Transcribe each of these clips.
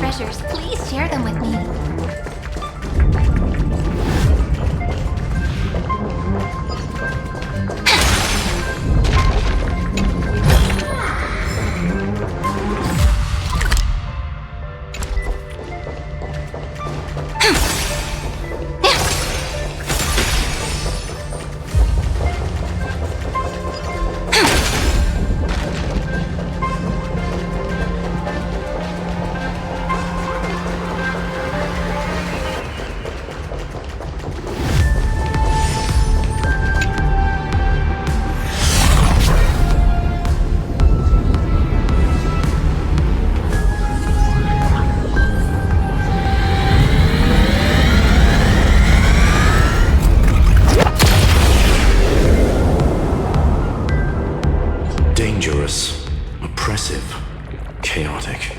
treasures, please share them with me. Dangerous, oppressive, chaotic.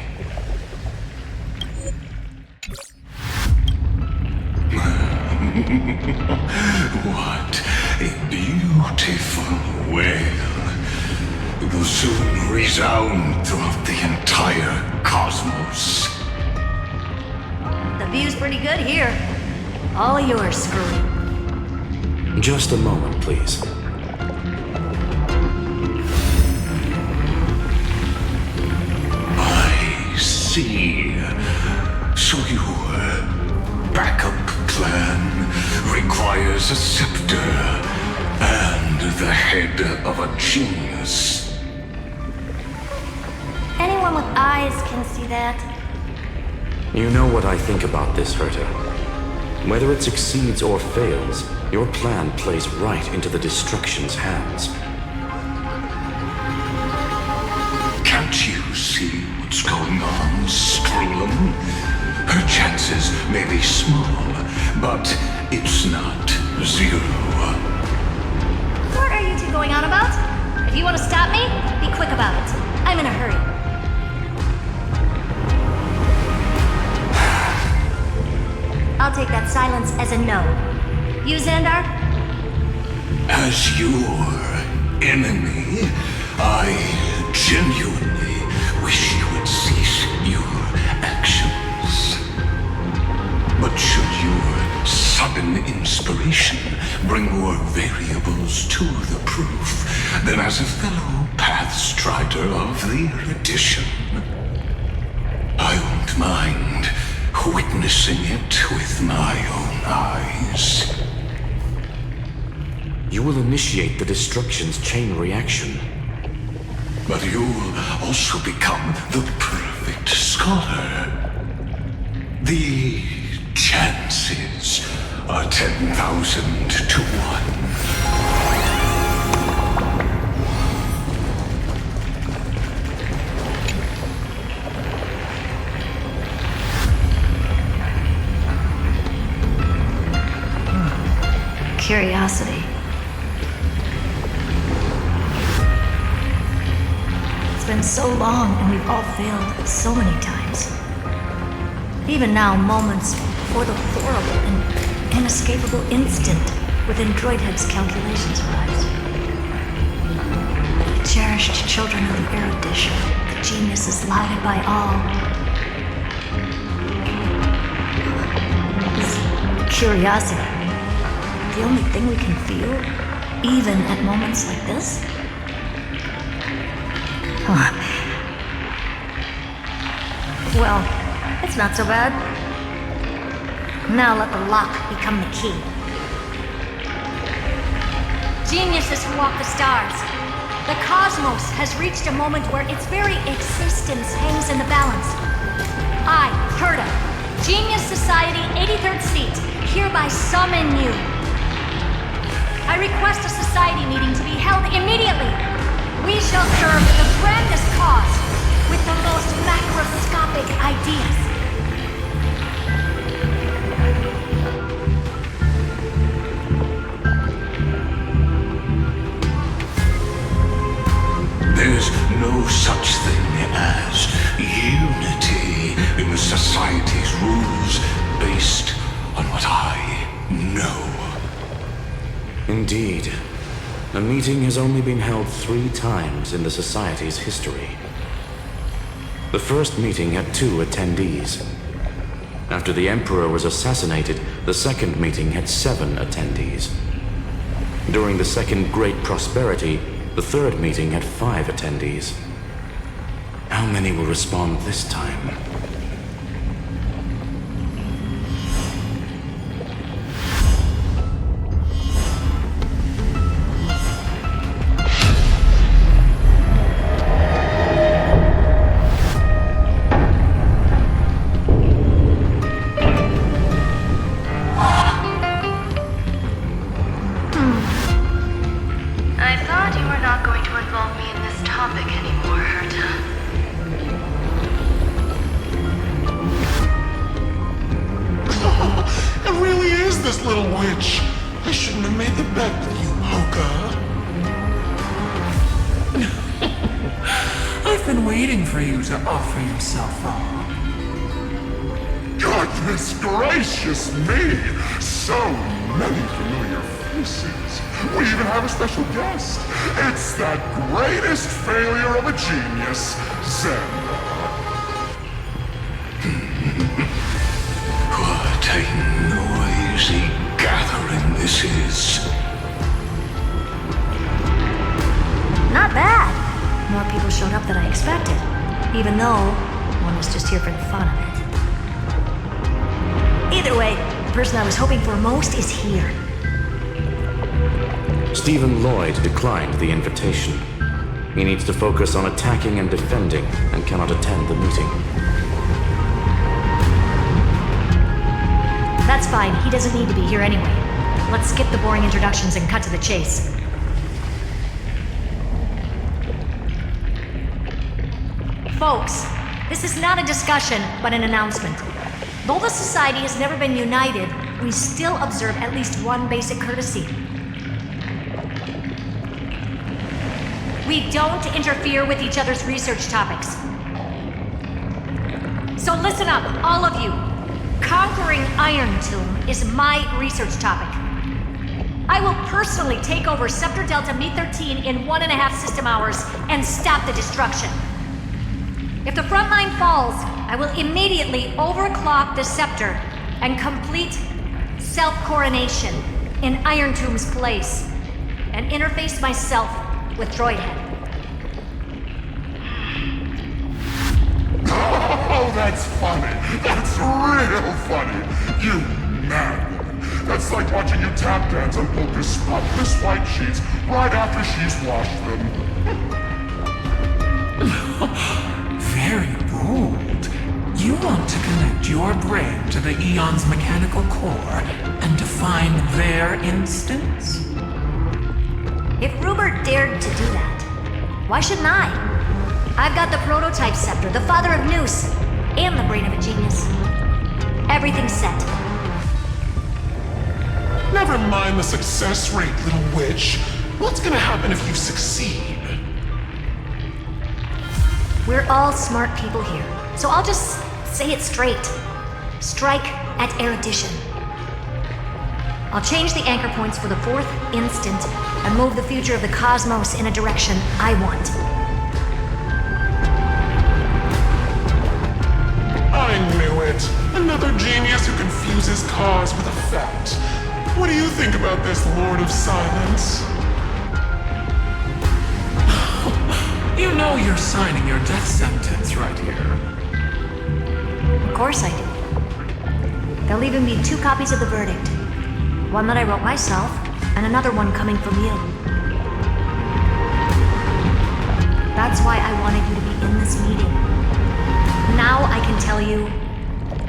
What a beautiful wail. It will soon resound throughout the entire cosmos. The view's pretty good here. All yours, Screwy. Just a moment, please. See, so your backup plan requires a scepter and the head of a genius. Anyone with eyes can see that. You know what I think about this, Herta. Whether it succeeds or fails, your plan plays right into the destruction's hands. Can't you see what's going on, Scream? Her chances may be small, but it's not zero. going on about? If you want to stop me, be quick about it. I'm in a hurry. I'll take that silence as a no. You, Xandar? As your enemy, I genuinely wish you would cease your actions. But should your sudden inspiration bring more variables to the proof, then as a fellow Pathstrider of the Erudition, I won't mind witnessing it with my own eyes. You will initiate the destruction's chain reaction. But you'll also become the perfect scholar. The chances are 10,000 to 1. Curiosity. It's been so long and we've all failed so many times. Even now, moments before the horrible and inescapable instant within Droidhead's calculations arise. The cherished children of the Erudition, the geniuses lauded by all. Is curiosity the only thing we can feel, even at moments like this? Huh. Well, it's not so bad. Now let the lock become the key. Geniuses who walk the stars. The cosmos has reached a moment where its very existence hangs in the balance. I, Herta, Genius Society 83rd seat, hereby summon you. I request a society meeting to be held immediately. We shall serve the grandest cause with the most macroscopic ideas. There's no such thing as unity in the society's rules based on what I know. Indeed. A meeting has only been held 3 times in the Society's history. The first meeting had 2 attendees. After the Emperor was assassinated, the second meeting had 7 attendees. During the Second Great Prosperity, the third meeting had 5 attendees. How many will respond this time? Goodness gracious me! So many familiar faces. We even have a special guest. It's that greatest failure of a genius, Xandar. What a noisy gathering this is. Not bad. More people showed up than I expected, even though one was just here for the fun of it. Either way, the person I was hoping for most is here. Stephen Lloyd declined the invitation. He needs to focus on attacking and defending and cannot attend the meeting. That's fine. He doesn't need to be here anyway. Let's skip the boring introductions and cut to the chase. Folks, this is not a discussion, but an announcement. Though the Society has never been united, we still observe at least one basic courtesy. we don't interfere with each other's research topics. So listen up, all of you. Conquering Iron Tomb is my research topic. I will personally take over Scepter Delta Me-13 in 1.5 system hours and stop the destruction. If the front line falls, I will immediately overclock the Scepter and complete self-coronation in Iron Tomb's place, and interface myself with Droidhead. Oh, that's funny. That's real funny. You mad woman. That's like watching you tap dance on Polka's spotless white sheets right after she's washed them. Very bold. You want to connect your brain to the Eon's mechanical core and define their instance? If Rupert dared to do that, why shouldn't I? I've got the prototype scepter, the father of Noose, and the brain of a genius. Everything's set. Never mind the success rate, little witch. What's gonna happen if you succeed? We're all smart people here, so I'll just say it straight. Strike at erudition. I'll change the anchor points for the 4th instant and move the future of the cosmos in a direction I want. I knew it. Another genius who confuses cause with effect. What do you think about this, Lord of Silence? You know you're signing your death sentence right here. Of course I do. There'll even be 2 copies of the verdict. One that I wrote myself, and another one coming from you. That's why I wanted you to be in this meeting. Now I can tell you,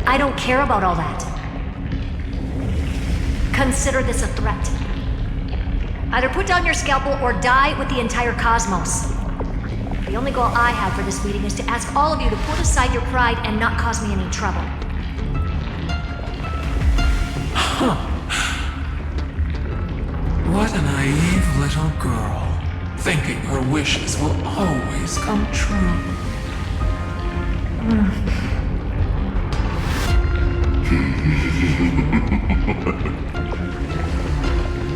I don't care about all that. Consider this a threat. Either put down your scalpel or die with the entire cosmos. The only goal I have for this meeting is to ask all of you to put aside your pride and not cause me any trouble. What a naive little girl, thinking her wishes will always come true.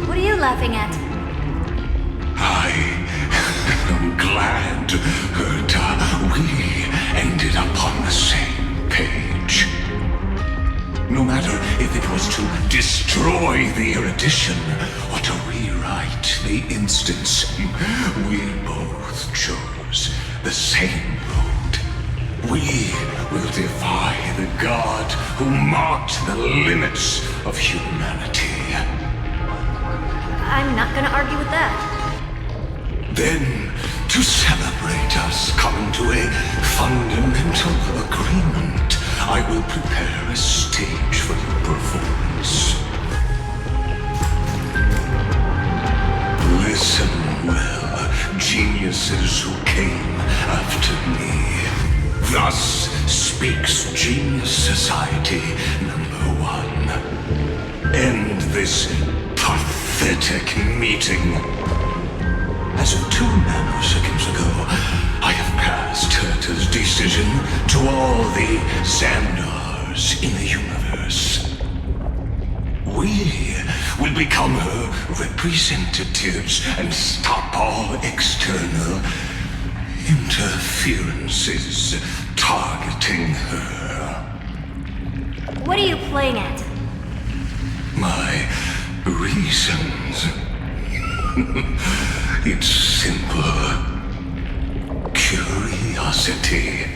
What are you laughing at? I am glad that we ended up on the same page. No matter if it was to destroy the erudition or to rewrite the instance, we both chose the same road. We will defy the god who marked the limits of humanity. I'm not gonna argue with that. Then, to celebrate us coming to a fundamental agreement, I will prepare a stage for your performance. Listen well, geniuses who came after me. Thus speaks Genius Society #1. End this pathetic meeting. As of 2 nanoseconds ago, I have passed Herta's decision to all the Xandars in the universe. We will become her representatives and stop all external interferences targeting her. What are you playing at? My reasons. It's simple. Curiosity.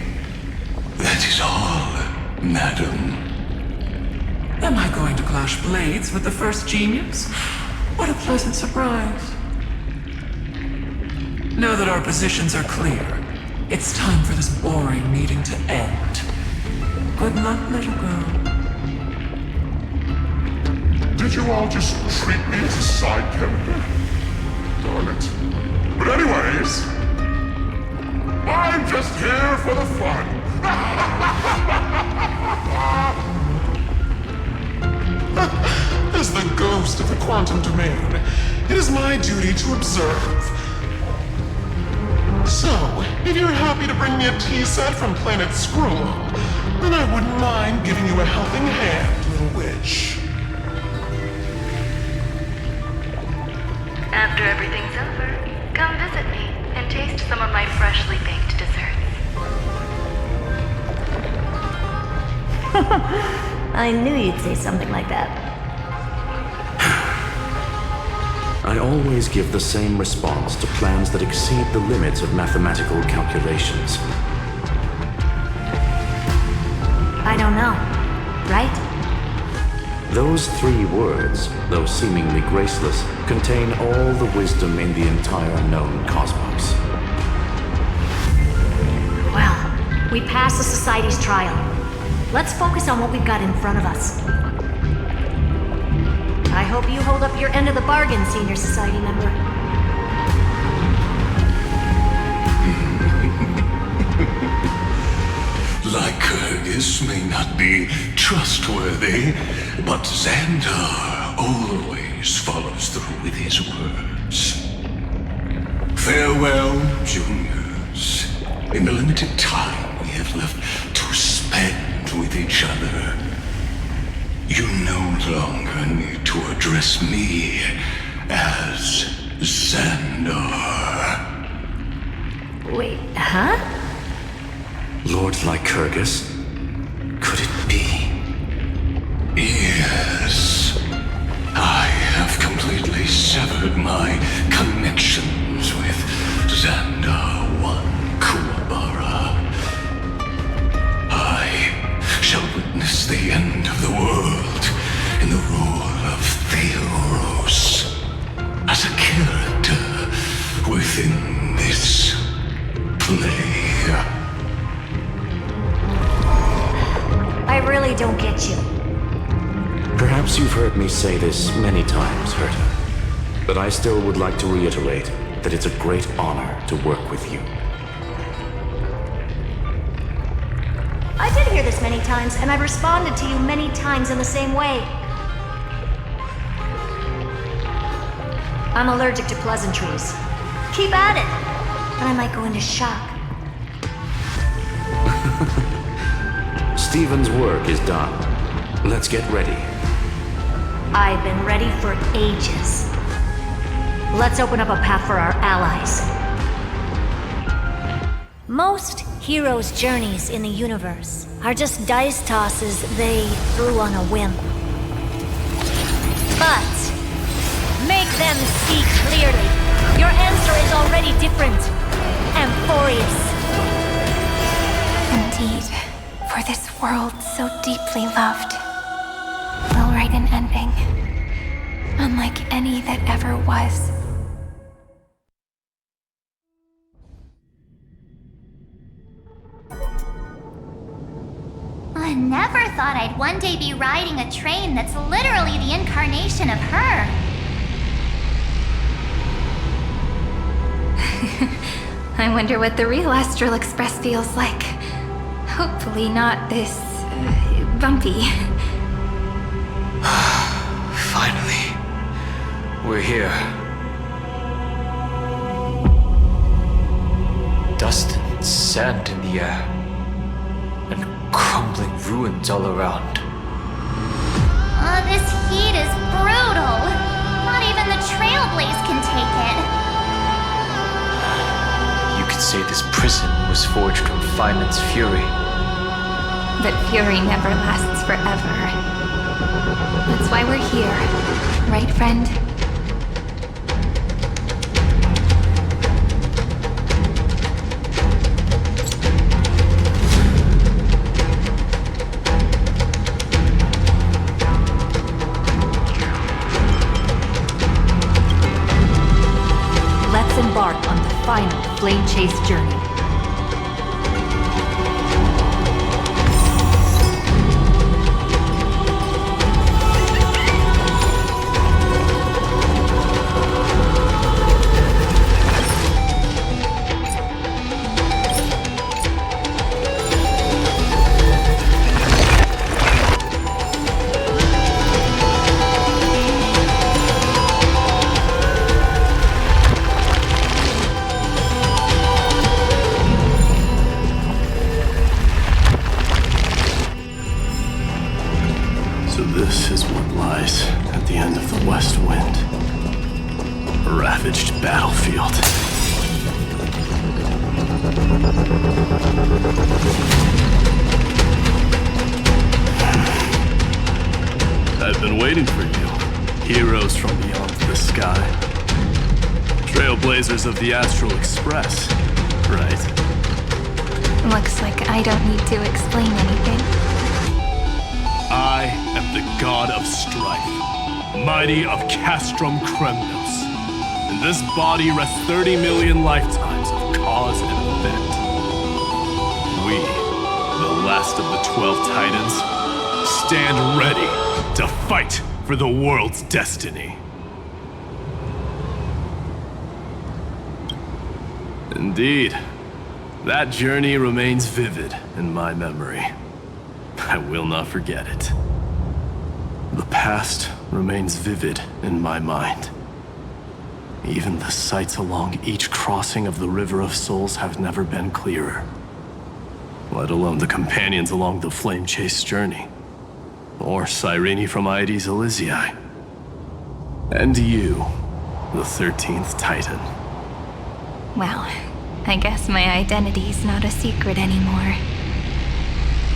That is all, madam. Am I going to clash blades with the first genius? What a pleasant surprise. Now that our positions are clear, it's time for this boring meeting to end. Good luck, little girl. Did you all just treat me as a side character? Darn it. But anyways, I'm just here for the fun. As the ghost of the quantum domain, it is my duty to observe. So, if you're happy to bring me a tea set from Planet Skrull, then I wouldn't mind giving you a helping hand, little witch. After everything's over, come visit me and taste some of my freshly baked desserts. I knew you'd say something like that. I always give the same response to plans that exceed the limits of mathematical calculations. I don't know, right? Those 3 words, though seemingly graceless, contain all the wisdom in the entire known cosmos. Well, we passed the Society's trial. Let's focus on what we've got in front of us. I hope you hold up your end of the bargain, Senior Society member. Lycurgus may not be trustworthy, but Xandar always follows through with his words. Farewell, juniors. In the limited time we have left to spend with each other, you no longer need to address me as Xandar. Wait, huh? Lord Lycurgus? Could it be? Yes. I have completely severed my connections with Xandar I Kuwabara. I shall witness the end of the world in the role of Theoros, as a character within this play. I really don't get you. Perhaps you've heard me say this many times, Herta, but I still would like to reiterate that it's a great honor to work with you. I did hear this many times, and I've responded to you many times in the same way. I'm allergic to pleasantries. Keep at it, and I might go into shock. Stephen's work is done. Let's get ready. I've been ready for ages. Let's open up a path for our allies. Most heroes' journeys in the universe are just dice tosses they threw on a whim. But make them see clearly. Your answer is already different. Amphorius. Indeed, for this world so deeply loved, will write an ending, unlike any that ever was. I never thought I'd one day be riding a train that's literally the incarnation of her. I wonder what the real Astral Express feels like. Hopefully not this... bumpy. Finally. We're here. Dust and sand in the air. And crumbling ruins all around. Oh, this heat is brutal. Not even the Trailblazer can take it. You could say this prison was forged from Feynman's fury. But fury never lasts forever. That's why we're here. Right, friend? Let's embark on the final flame chase journey. So this is what lies at the end of the West Wind. A ravaged battlefield. I've been waiting for you. Heroes from beyond the sky. Trailblazers of the Astral Express, right? Looks like I don't need to explain anything. I am the god of strife, mighty of Castrum Kremnos. In this body rests 30 million lifetimes of cause and event. We, the last of the 12 Titans, stand ready to fight for the world's destiny. Indeed, that journey remains vivid in my memory. I will not forget it. The past remains vivid in my mind. Even the sights along each crossing of the River of Souls have never been clearer. Let alone the companions along the Flame Chase journey. Or Cyrene from Aedes Elysiae. And you, the 13th Titan. Well, I guess my identity's not a secret anymore.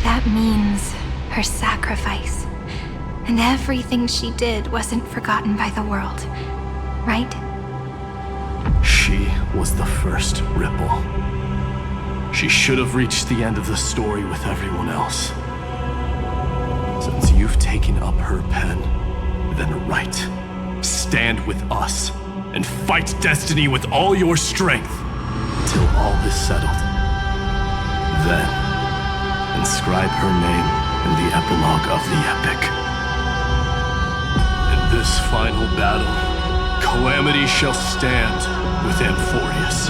That means her sacrifice. And everything she did wasn't forgotten by the world, right? She was the first Ripple. She should have reached the end of the story with everyone else. Since you've taken up her pen, then write. Stand with us, and fight destiny with all your strength, till all is settled. Then, inscribe her name in the epilogue of the epic. In this final battle, Calamity shall stand with Amphorius.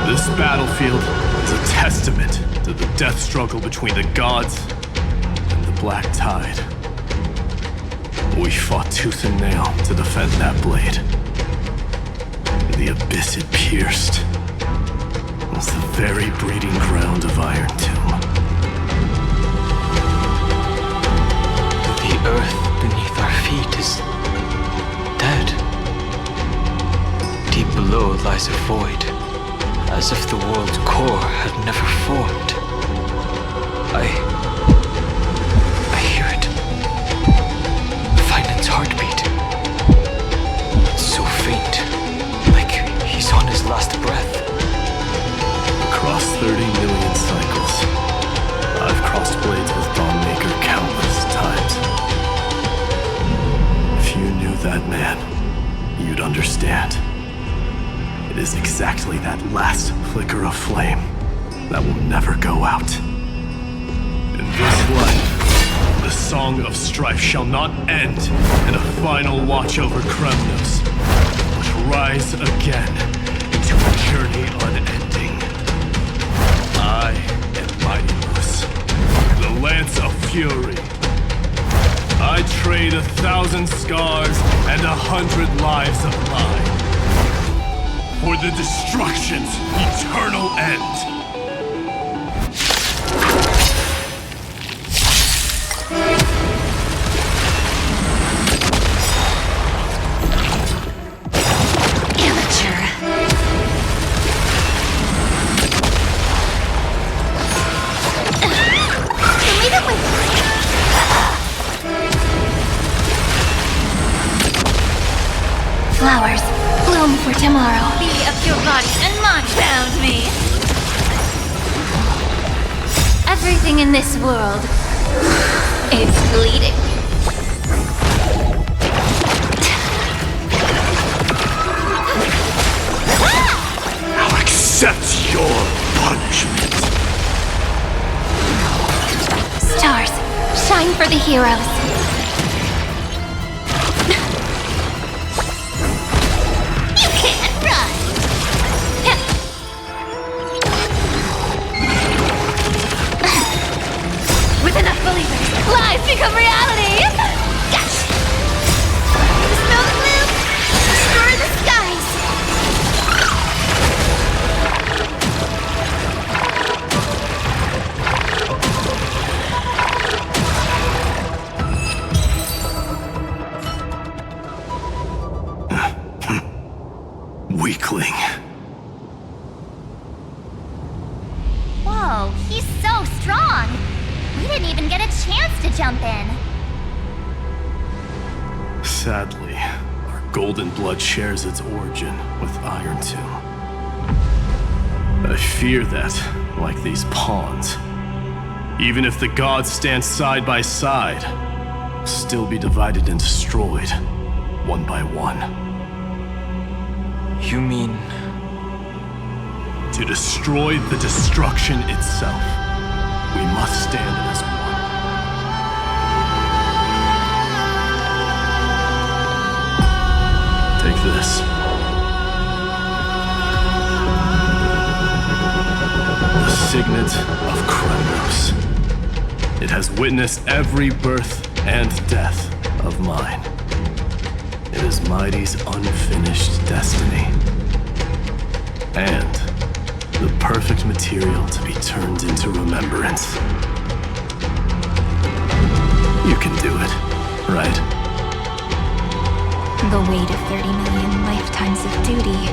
This battlefield is a testament to the death struggle between the gods and the Black Tide. We fought tooth and nail to defend that blade. The abyss it pierced was the very breeding ground of Iron Tomb. The earth beneath our feet is dead. Deep below lies a void, as if the world's core had never formed. I hear it. Finance heartbeat. It's so faint, like he's on his last breath. Across 30 million cycles, I've crossed blades with Dawnmaker countless times. If you knew that man, you'd understand. It is exactly that last flicker of flame that will never go out. In this life, the song of strife shall not end in a final watch over Kremnos, but rise again into a journey unending. I am Mighty Moose, the Lance of Fury. I trade 1,000 scars and 100 lives of mine for the destruction's eternal end. Flowers bloom for tomorrow. Be of your body and mind found me. Everything in this world is fleeting. I'll accept your punishment. Stars, shine for the heroes. You can't run! With enough believers, lies become reality! Gotcha! Smell the gloom! Destroy the skies! jump in. Sadly, our golden blood shares its origin with Iron Tomb. I fear that, like these pawns, even if the gods stand side by side, will still be divided and destroyed, one by one. You mean... To destroy the destruction itself, we must stand as one. Take this. The signet of Kronos. It has witnessed every birth and death of mine. It is Mighty's unfinished destiny. And the perfect material to be turned into remembrance. You can do it, right? The weight of 30 million lifetimes of duty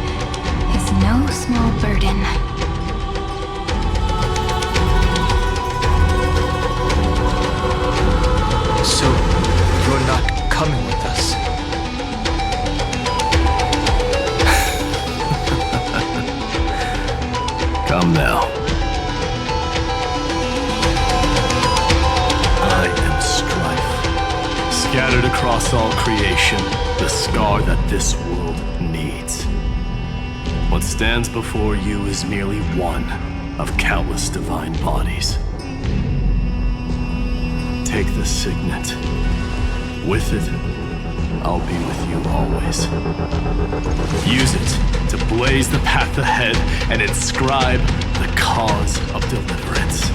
is no small burden. So, you're not coming with us? Come now. I am strife. Scattered across all creation, the scar that this world needs. What stands before you is merely one of countless divine bodies. Take the signet. With it, I'll be with you always. Use it to blaze the path ahead and inscribe the cause of deliverance.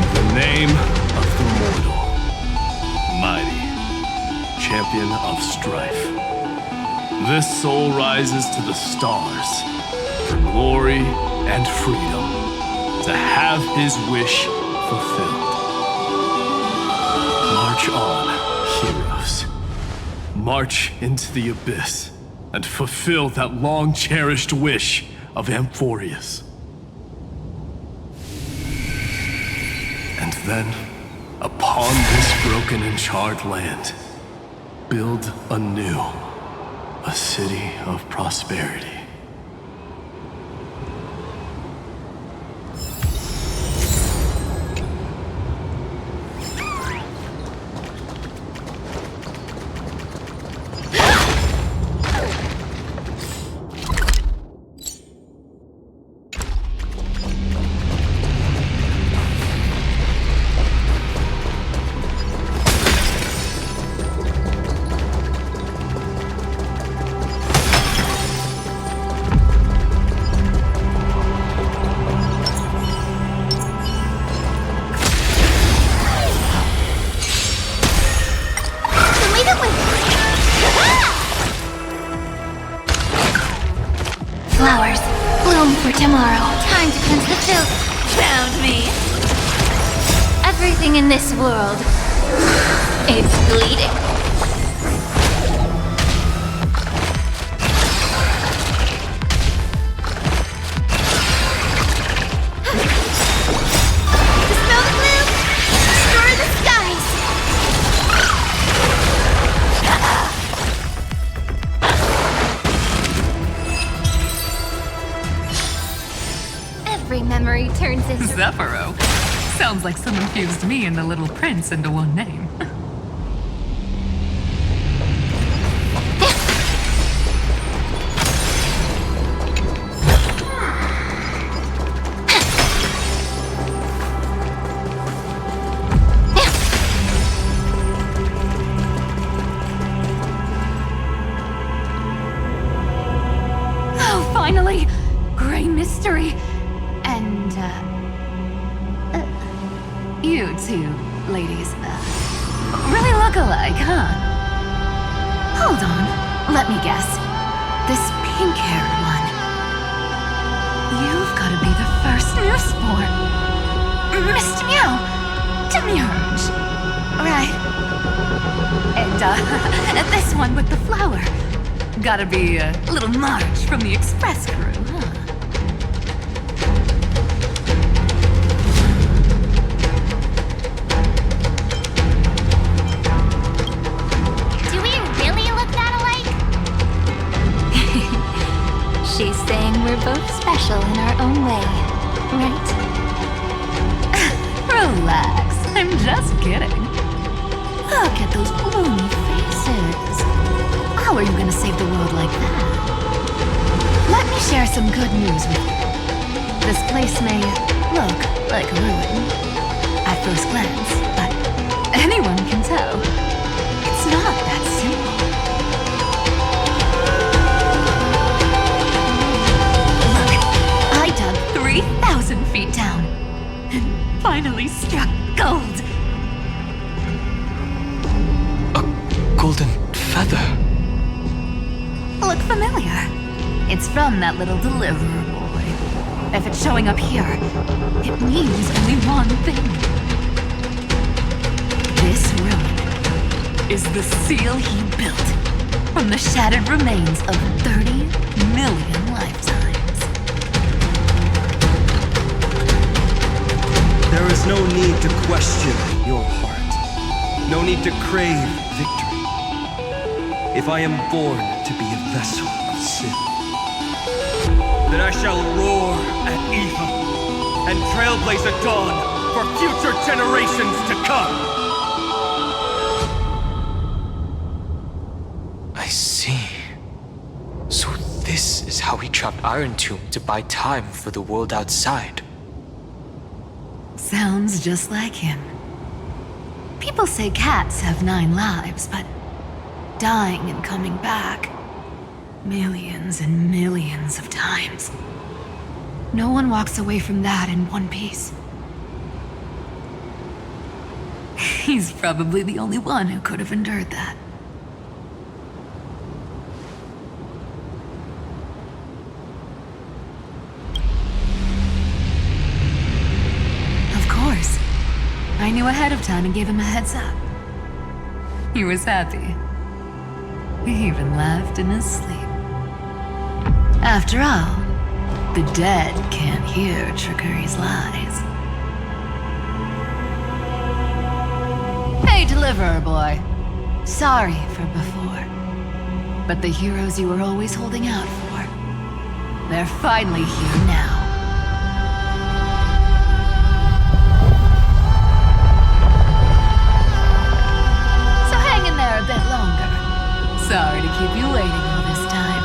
In the name of the mortal, Mighty, champion of strife, this soul rises to the stars for glory and freedom, to have his wish fulfilled. March on, heroes. March into the abyss and fulfill that long-cherished wish of Amphorius. And then, upon this broken and charred land, build anew a city of prosperity. Flowers, bloom for tomorrow. Time to cleanse the filth. Found me. Everything in this world, it's bleeding. Smell the gloom? Destroy the skies. Every memory turns into... Zephyro. Sounds like someone fused me and the Little Prince into one name. Oh, finally! Gray mystery. And, you two ladies, really look alike, huh? Hold on, let me guess. This pink-haired one. You've got to be the first newsborn. Mr. Meow, Demiurge. Right. And, this one with the flower. Gotta be a little Marge from the Express crew, huh? Do we really look that alike? She's saying we're both special in our own way, right? Relax, I'm just kidding. Look at those gloomy faces. How are you gonna save the world like that? Let me share some good news with you. This place may look like a ruin at first glance, but anyone can tell it's not that simple. Look, I dug 3,000 feet down and finally struck gold. A golden feather. Look familiar. It's from that little deliverer boy. If it's showing up here, it means only one thing. This ruin is the seal he built from the shattered remains of 30 million lifetimes. There is no need to question your heart. No need to crave victory. If I am born to be a vessel of sin, then I shall roar at evil and trailblaze a dawn for future generations to come. I see. So this is how he trapped Iron Tomb to buy time for the world outside. Sounds just like him. People say cats have 9 lives, but dying and coming back millions and millions of times. No one walks away from that in one piece. He's probably the only one who could have endured that. Of course. I knew ahead of time and gave him a heads up. He was happy. He even laughed in his sleep. After all, the dead can't hear Trickery's lies. Hey, Deliverer Boy. Sorry for before. But the heroes you were always holding out for, they're finally here now. So hang in there a bit longer. Sorry to keep you waiting all this time.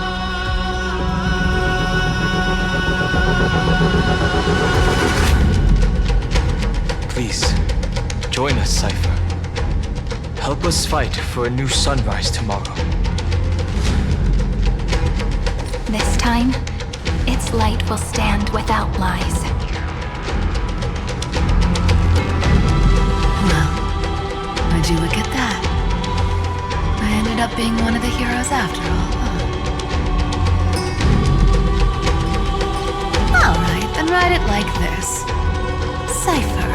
Please, join us, Cypher. Help us fight for a new sunrise tomorrow. This time, its light will stand without lies. Well, would you look at that? I ended up being one of the heroes after all, huh? Alright, then write it like this. Cypher,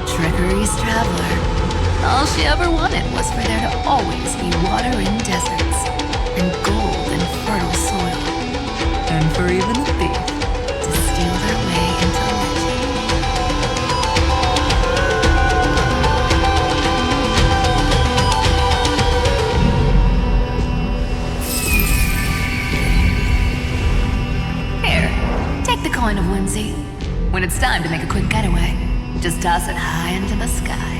Trickery's traveler. All she ever wanted was for there to always be water in deserts, and gold in fertile soil. And for even a thief to steal their way into legend. Here, take the coin of whimsy. When it's time to make a quick getaway, just toss it high into the sky.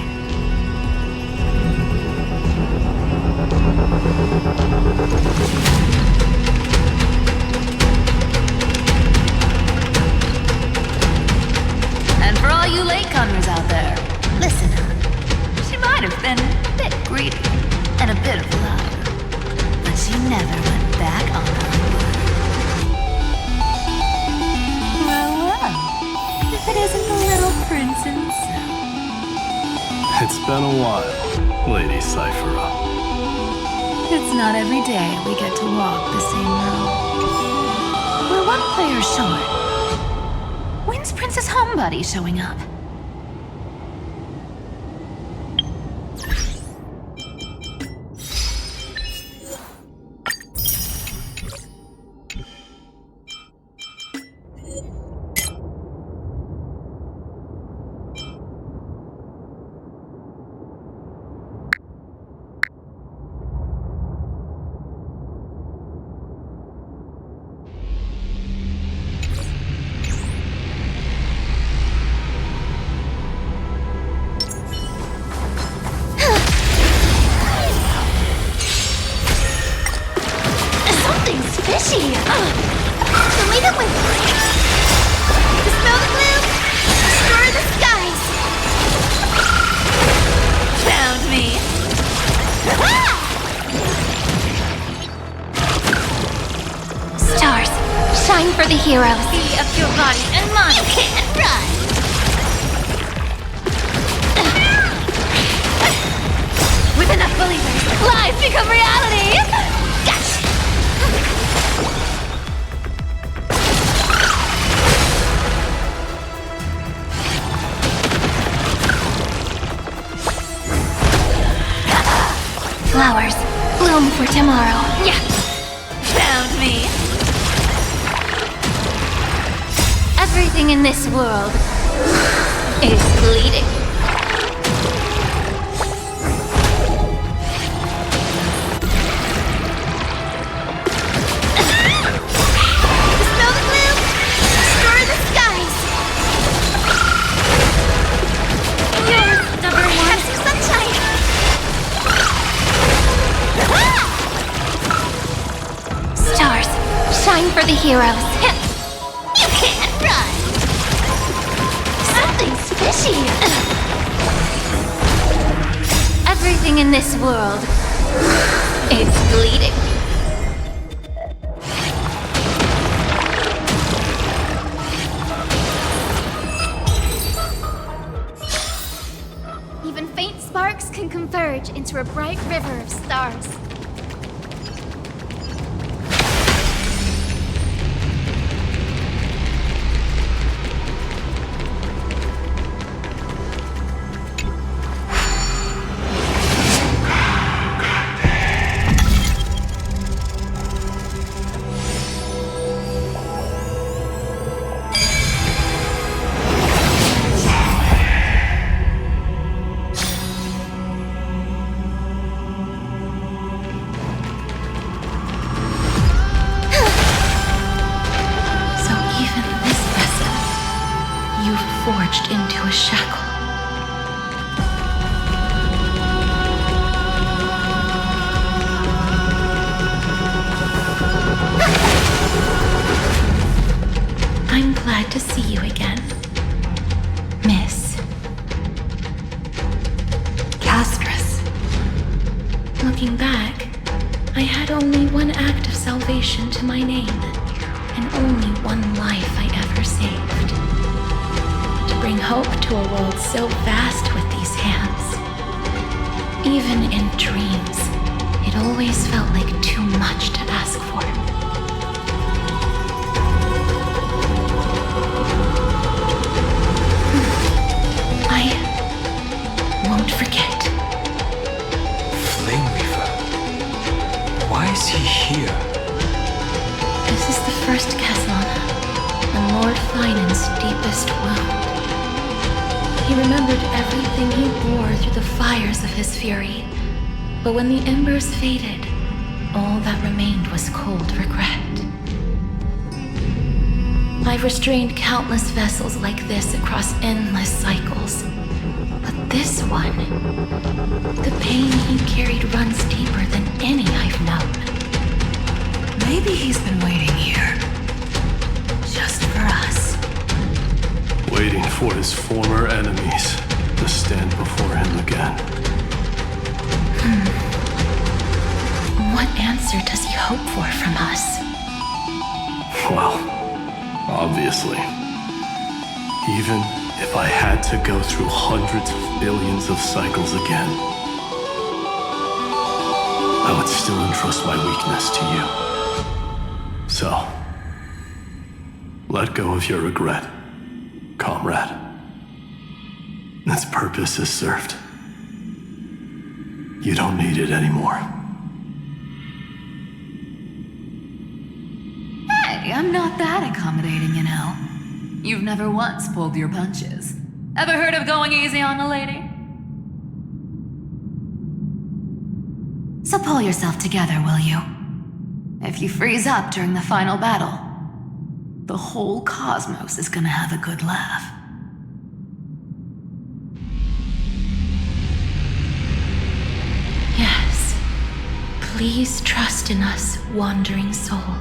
And for all you latecomers out there, listen up. She might have been a bit greedy and a bit of a liar, but she never went back on her word. Well, if it isn't the little prince himself. It's been a while, Lady Cyphera. It's not every day we get to walk the same road. We're one player short. When's Princess Homebody showing up? So leave it with me. Dispel the gloom, restore the skies. Found me. Stars, shine for the heroes. Be of your body and mind. You can't run. With enough believers, lies become reality! Gotcha. Flowers, bloom for tomorrow. Yeah. Found me. Everything in this world is bleeding. Dispel the gloom, restore the skies. You're stubborn one. Have some sunshine. Stars, shine for the heroes. You can't run. Something's fishy. Everything in this world is bleeding. Even faint sparks can converge into a bright river of stars. So even this vessel, you've forged into a shackle. I'm glad to see you again, Miss Castress. Looking back, I had only one act of salvation to my name, and only one life I ever saved. To bring hope to a world so vast with these hands. Even in dreams, it always felt like too much to ask for. I won't forget. Flame Weaver. Why is he here? This is the first Keslan, and Lord Finan's deepest wound. He remembered everything he bore through the fires of his fury, but when the embers faded, all that remained was cold regret. I've restrained countless vessels like this across endless cycles, but this one, the pain he carried runs deeper than any I've known. Maybe he's been waiting here. Just for us. Waiting for his former enemies to stand before him again. What answer does he hope for from us? Well, obviously. Even if I had to go through hundreds of billions of cycles again, I would still entrust my weakness to you. So, let go of your regret, comrade. Its purpose is served. You don't need it anymore. Hey, I'm not that accommodating, you know. You've never once pulled your punches. Ever heard of going easy on a lady? So pull yourself together, will you? If you freeze up during the final battle, the whole cosmos is gonna have a good laugh. Yes. Please trust in us, wandering soul.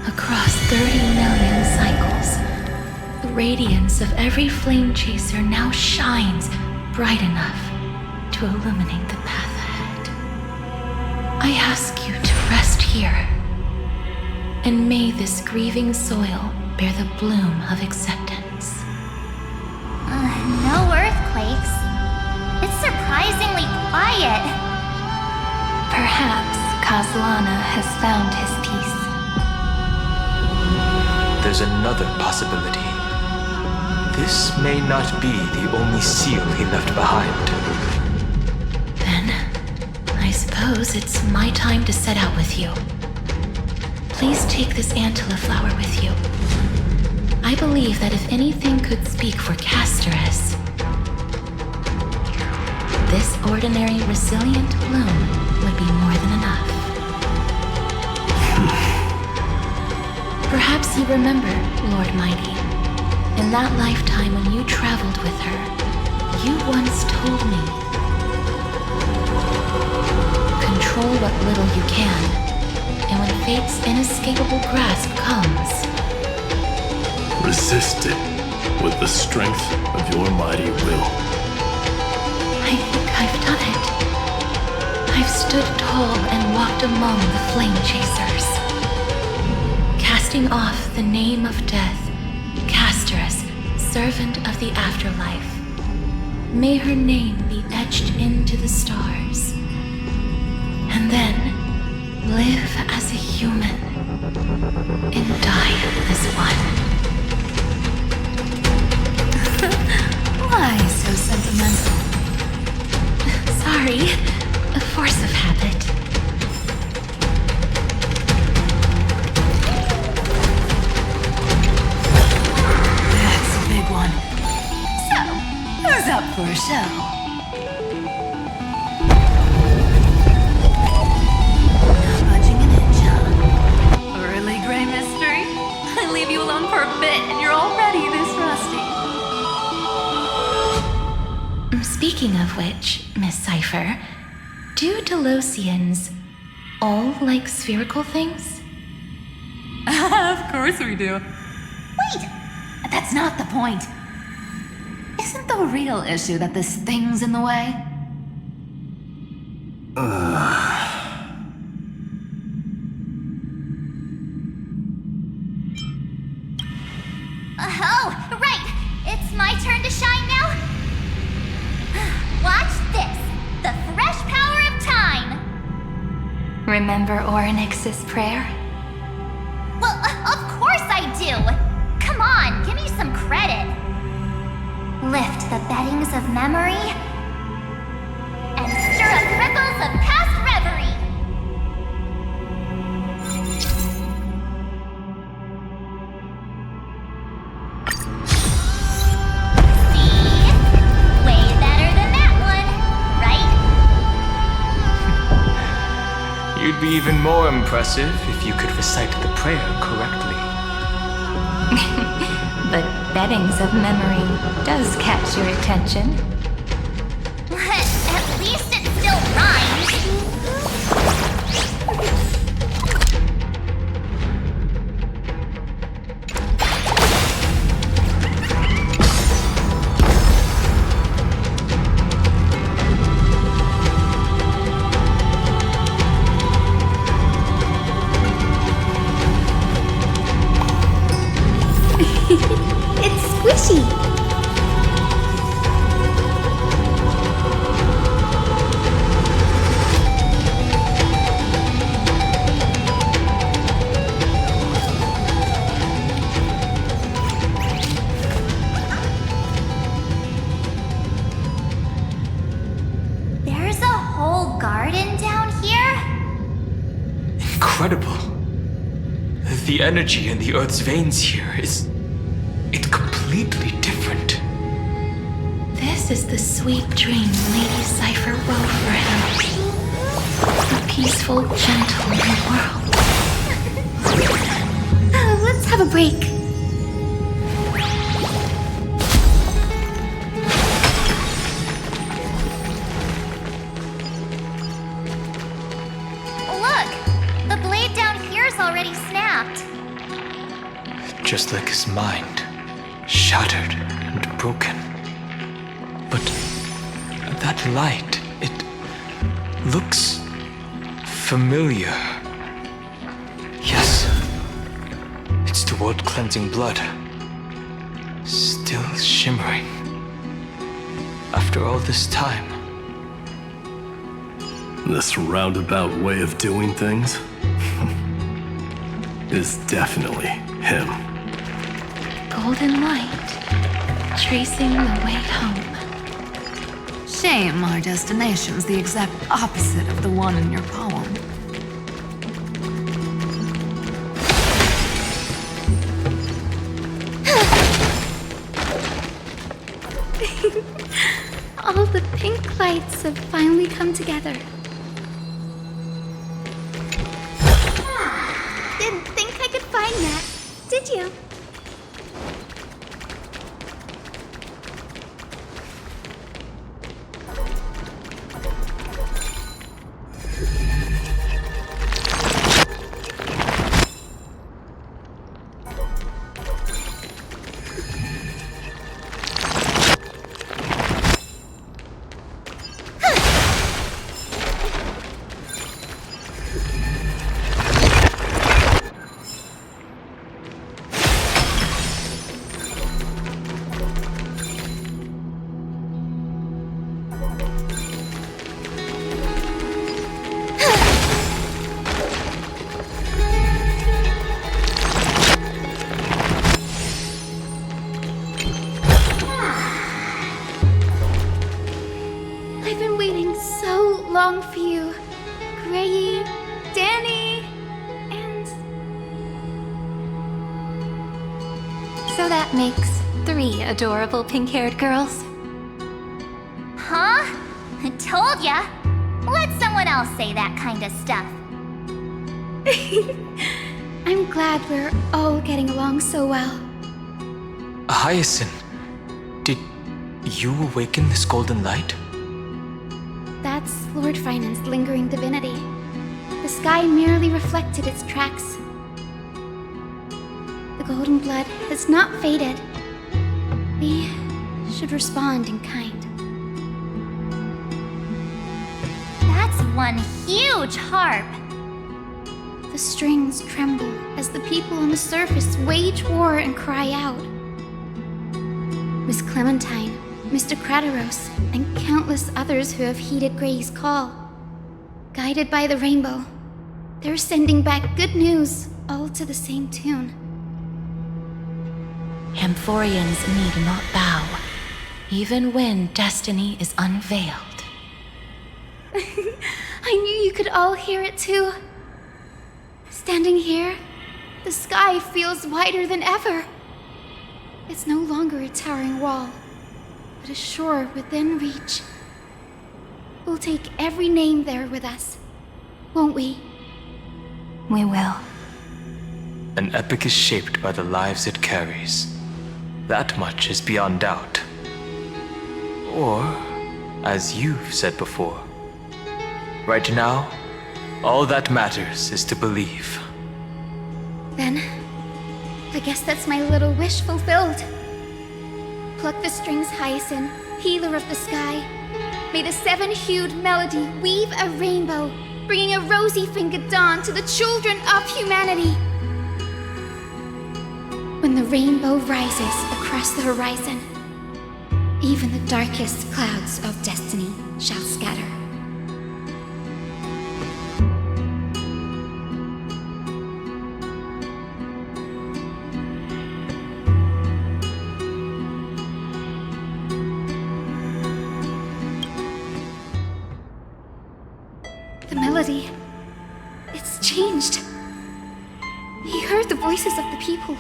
Across 30 million cycles, the radiance of every flame chaser now shines bright enough to illuminate the path ahead. I ask you to rest here, and may this grieving soil bear the bloom of acceptance. No earthquakes. It's surprisingly quiet. Perhaps Kazlana has found his peace. There's another possibility. This may not be the only seal he left behind. Then, I suppose it's my time to set out with you. Please take this Antilla flower with you. I believe that if anything could speak for Casterus, this ordinary resilient bloom would be more than enough. Perhaps you remember, Lord Mighty, in that lifetime when you traveled with her, you once told me, control what little you can, and when fate's inescapable grasp comes, resist it with the strength of your mighty will. I think I've done it. I've stood tall and walked among the flame chasers, casting off the name of death, Casterus, servant of the afterlife. May her name be etched into the stars, and then live as a human and die as one. Why so sentimental? Sorry, a force of habit. That's a big one. So, who's up for a show? Not budging an inch, huh? Really, Gray Mystery? I leave you alone for a bit and you're already this rusty. Speaking of which, Miss Cypher, do Delosians all like spherical things? Of course we do. Wait! That's not the point. Isn't the real issue that this thing's in the way? Oh, right! It's my turn to shine now? Watch this! The fresh power of time! Remember Orynyx's prayer? Well, of course I do! Come on, give me some credit! Lift the beddings of memory and stir up ripples of past reverie! You'd be even more impressive if you could recite the prayer correctly. But beddings of memory does catch your attention. At least it still rhymes. It's squishy. There's a whole garden down here? Incredible. The energy in the Earth's veins here is... it's completely different. This is the sweet dream Lady Cypher wove for him. A peaceful, gentle new world. Let's have a break. Look! The blade down here's already snapped. just like his mind, shattered and broken. But that light, it looks familiar. Yes, it's the world-cleansing blood, still shimmering. After all this time. This roundabout way of doing things is definitely him. Golden light, tracing the way home. Shame our destination's the exact opposite of the one in your poem. All the pink lights have finally come together. Didn't think I could find that, did you? I've been waiting so long for you, Grayi, Danny, and... So that makes 3 adorable pink-haired girls. Huh? I told ya. Let someone else say that kind of stuff. I'm glad we're all getting along so well. Hyacinth, did you awaken this golden light? That's Lord Finan's lingering divinity. The sky merely reflected its tracks. The golden blood has not faded. We should respond in kind. That's one huge harp. The strings tremble as the people on the surface wage war and cry out. Miss Clementine, Mr. Krateros, and countless others who have heeded Gray's call. Guided by the rainbow, they're sending back good news, all to the same tune. Amphorians need not bow, even when destiny is unveiled. I knew you could all hear it too. Standing here, the sky feels wider than ever. It's no longer a towering wall, but a shore within reach. We'll take every name there with us, won't we? We will. An epic is shaped by the lives it carries. That much is beyond doubt. Or, as you've said before, right now, all that matters is to believe. Then, I guess that's my little wish fulfilled. Pluck the strings, Hyacinth, healer of the sky. May the 7-hued melody weave a rainbow, bringing a rosy-fingered dawn to the children of humanity. When the rainbow rises across the horizon, even the darkest clouds of destiny shall scatter. The melody, it's changed. He heard the voices of the people,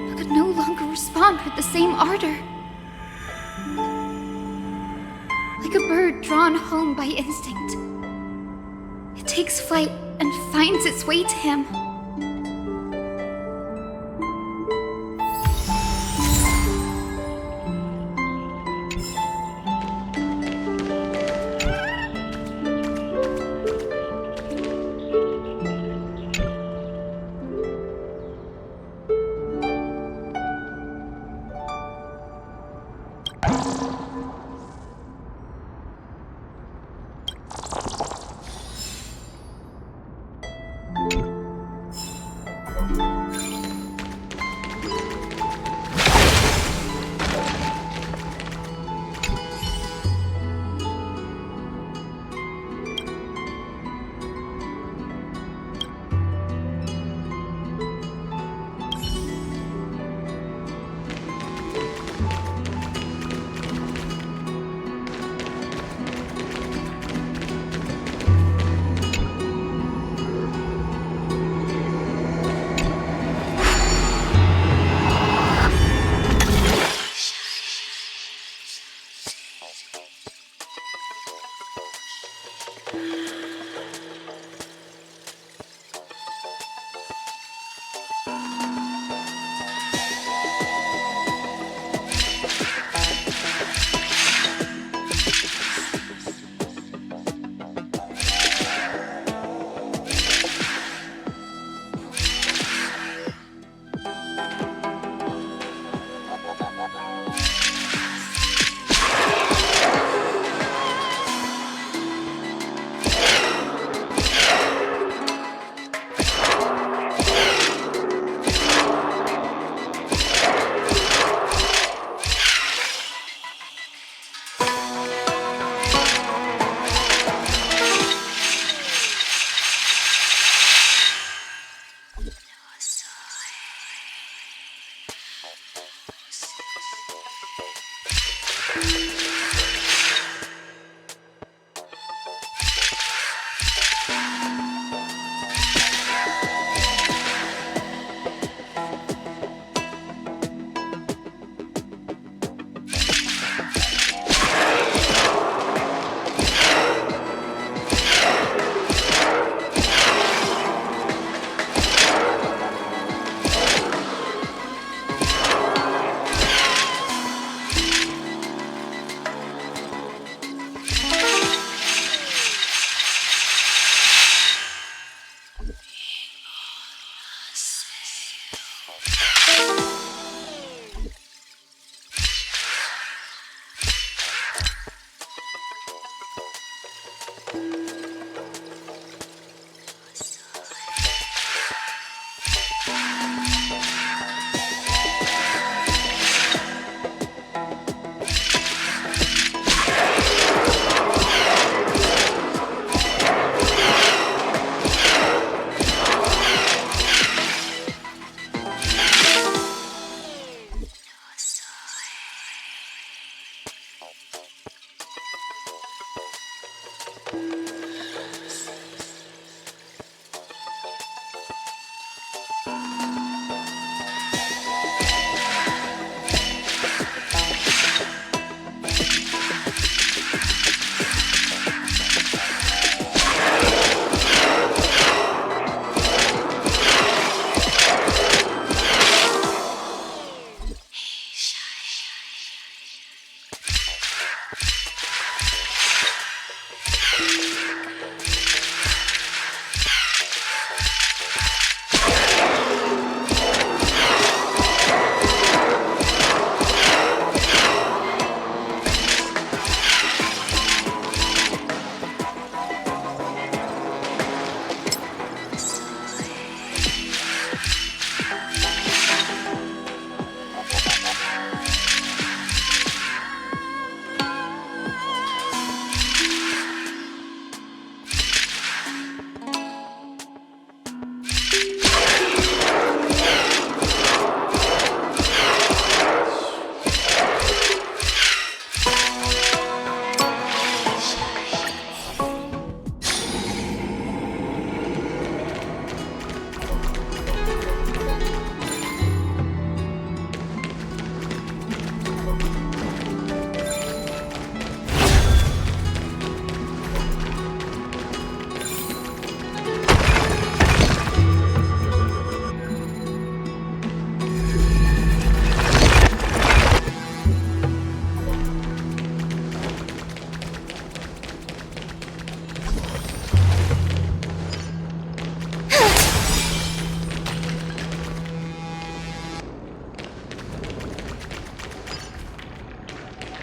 but could no longer respond with the same ardor. Like a bird drawn home by instinct, it takes flight and finds its way to him.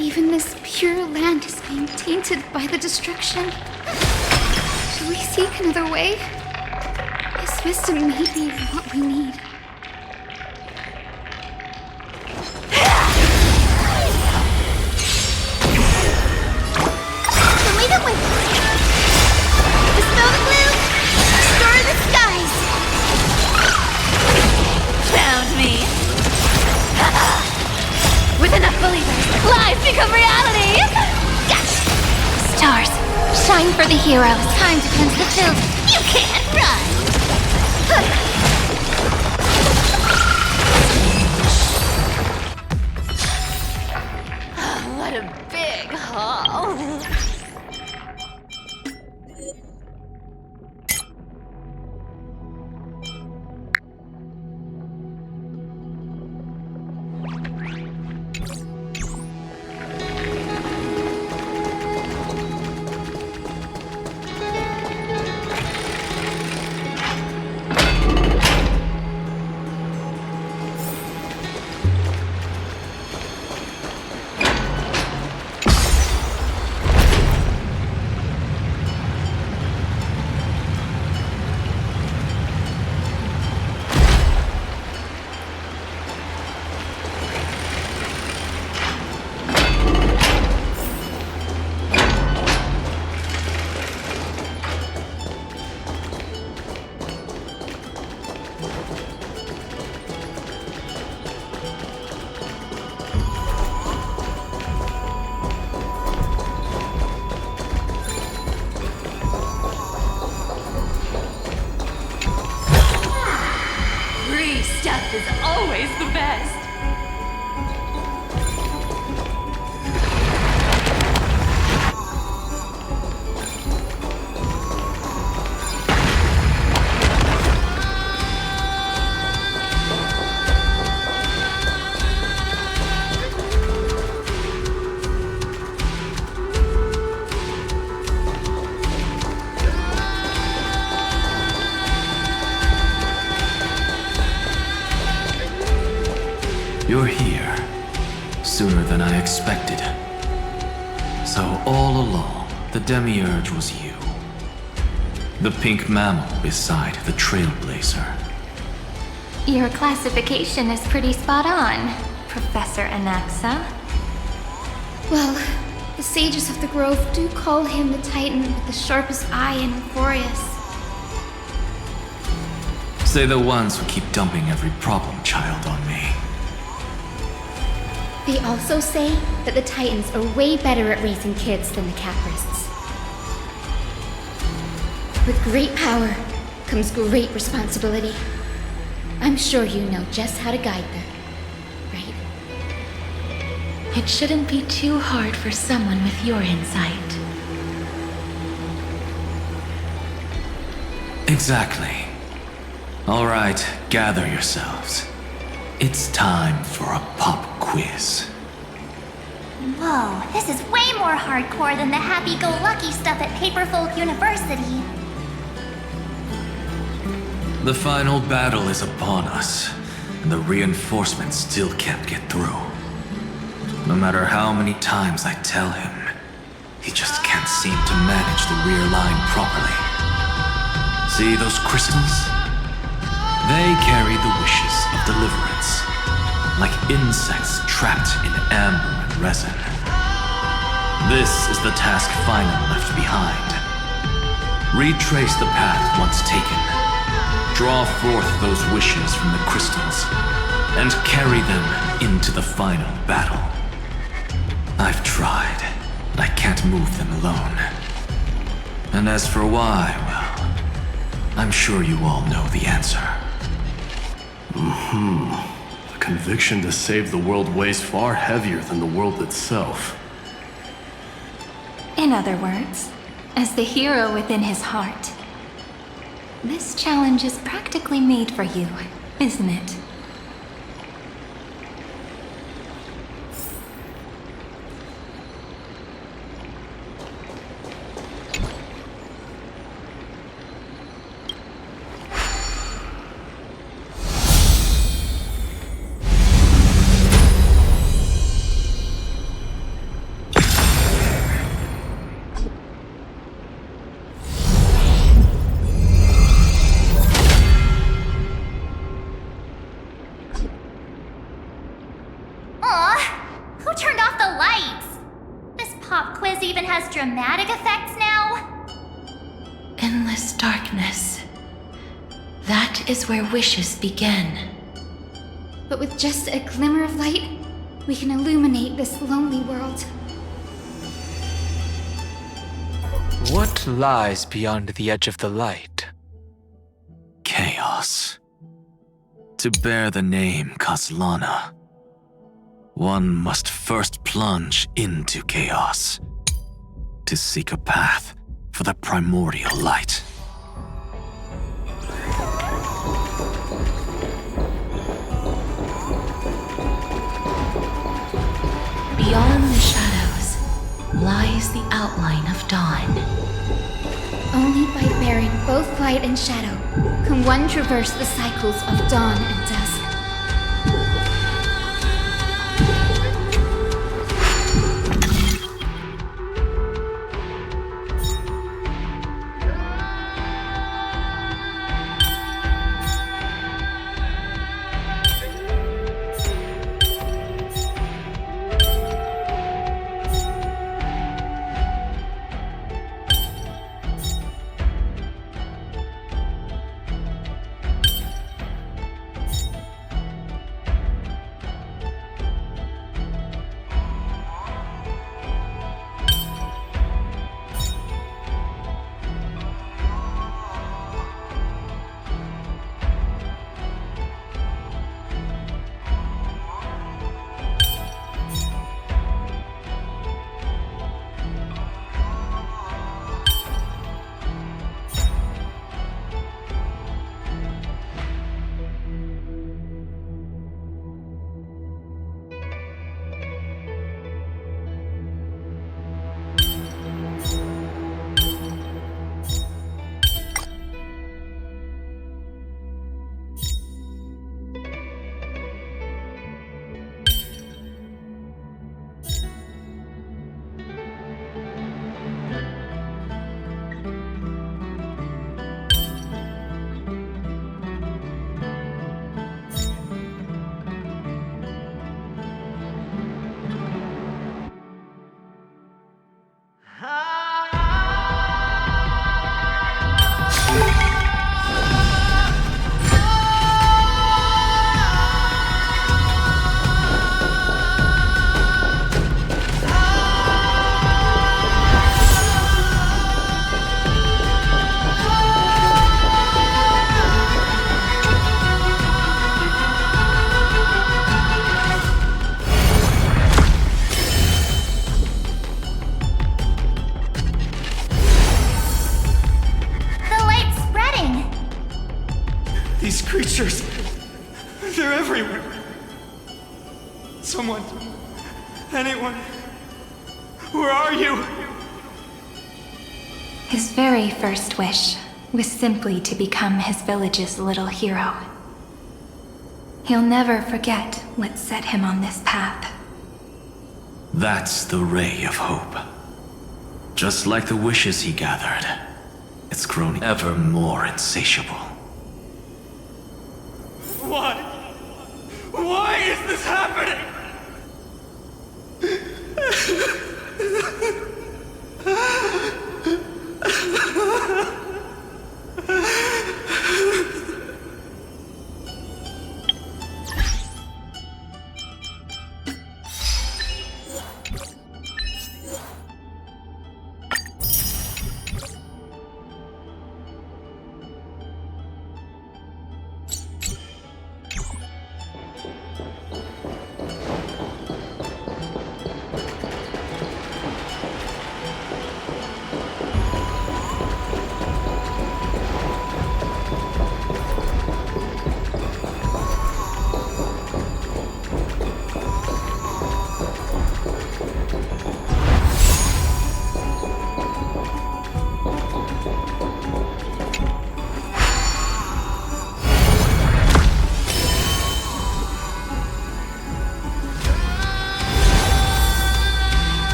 Even this pure land is being tainted by the destruction. Should we seek another way? His wisdom may be what we need. The way that went. Dispel the gloom. Restore the skies. Found me. With enough believers, lies become reality! Gotcha! Stars, shine for the heroes. Time to cleanse the field. You can't run! What a big haul! Death is always the best. You're here. Sooner than I expected. So all along, the Demiurge was you. The pink mammal beside the Trailblazer. Your classification is pretty spot on, Professor Anaxa. Well, the sages of the Grove do call him the Titan with the sharpest eye in Euphorius. Say the ones who keep dumping every problem child on me. They also say that the Titans are way better at raising kids than the Caprists. With great power comes great responsibility. I'm sure you know just how to guide them, right? It shouldn't be too hard for someone with your insight. Exactly. All right, gather yourselves. It's time for a pop quiz. Whoa, this is way more hardcore than the happy-go-lucky stuff at Paperfolk University. The final battle is upon us, and the reinforcements still can't get through. No matter how many times I tell him, he just can't seem to manage the rear line properly. See those crystals? They carry the wishes of deliverance, like insects trapped in amber and resin. This is the task finally left behind. Retrace the path once taken. Draw forth those wishes from the crystals, and carry them into the final battle. I've tried, but I can't move them alone. And as for why, well, I'm sure you all know the answer. The conviction to save the world weighs far heavier than the world itself. In other words, as the hero within his heart, this challenge is practically made for you, isn't it? Dramatic effects now? Endless darkness. That is where wishes begin. But with just a glimmer of light, we can illuminate this lonely world. What lies beyond the edge of the light? Chaos. To bear the name Kaslana, one must first plunge into chaos to seek a path for the primordial light. Beyond the shadows lies the outline of dawn. Only by bearing both light and shadow can one traverse the cycles of dawn and dusk. Someone. Anyone. Where are you? His very first wish was simply to become his village's little hero. He'll never forget what set him on this path. That's the ray of hope. Just like the wishes he gathered, it's grown ever more insatiable. Why? Why is this happening?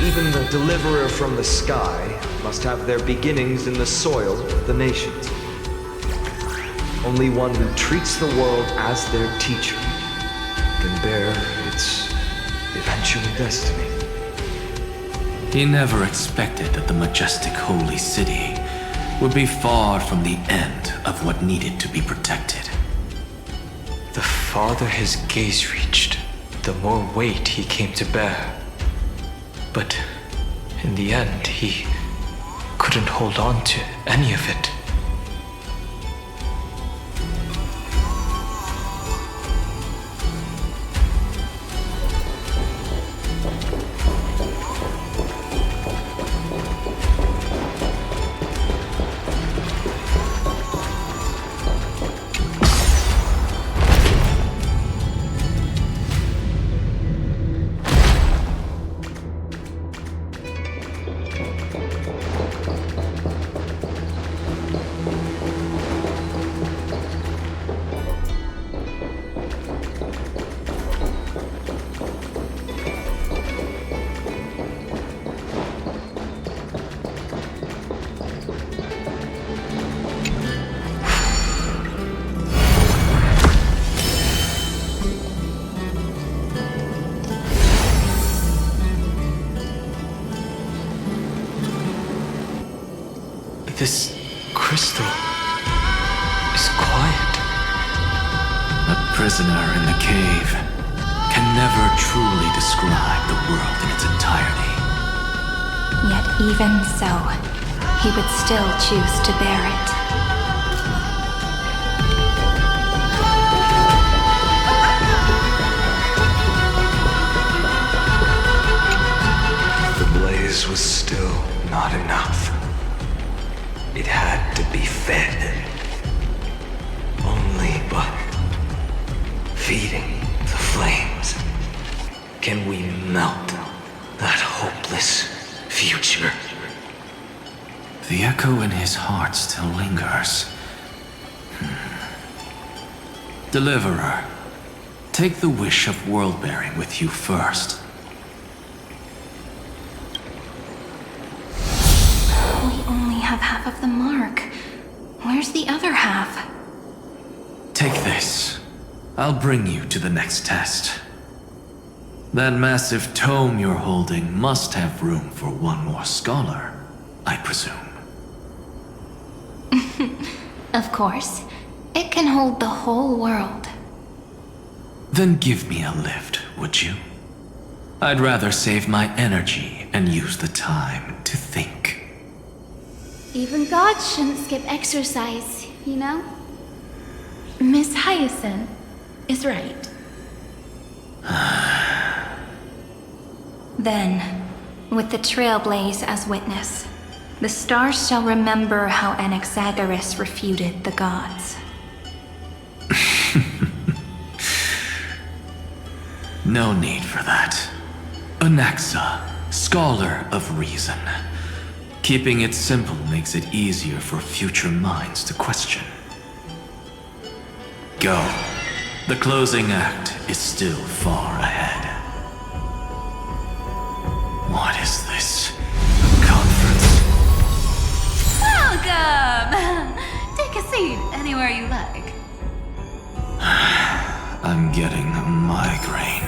Even the deliverer from the sky must have their beginnings in the soil of the nations. Only one who treats the world as their teacher can bear its eventual destiny. He never expected that the majestic holy city would be far from the end of what needed to be protected. The farther his gaze reached, the more weight he came to bear. But in the end, he couldn't hold on to any of it. This crystal is quiet. A prisoner in the cave can never truly describe the world in its entirety. Yet even so, he would still choose to bear it. The blaze was still not enough. It had to be fed. Only by feeding the flames can we melt that hopeless future. The echo in his heart still lingers. Deliverer, take the wish of world-bearing with you first. We only have half of the mark. Where's the other half? Take this. I'll bring you to the next test. That massive tome you're holding must have room for one more scholar, I presume. Of course. It can hold the whole world. Then give me a lift, would you? I'd rather save my energy and use the time to think. Even gods shouldn't skip exercise, you know? Miss Hyacinth is right. Then, with the Trailblazer as witness, the stars shall remember how Anaxagoras refuted the gods. No need for that. Anaxa, scholar of reason. Keeping it simple makes it easier for future minds to question. Go. The closing act is still far ahead. What is this? A conference? Welcome! Take a seat anywhere you like. I'm getting a migraine.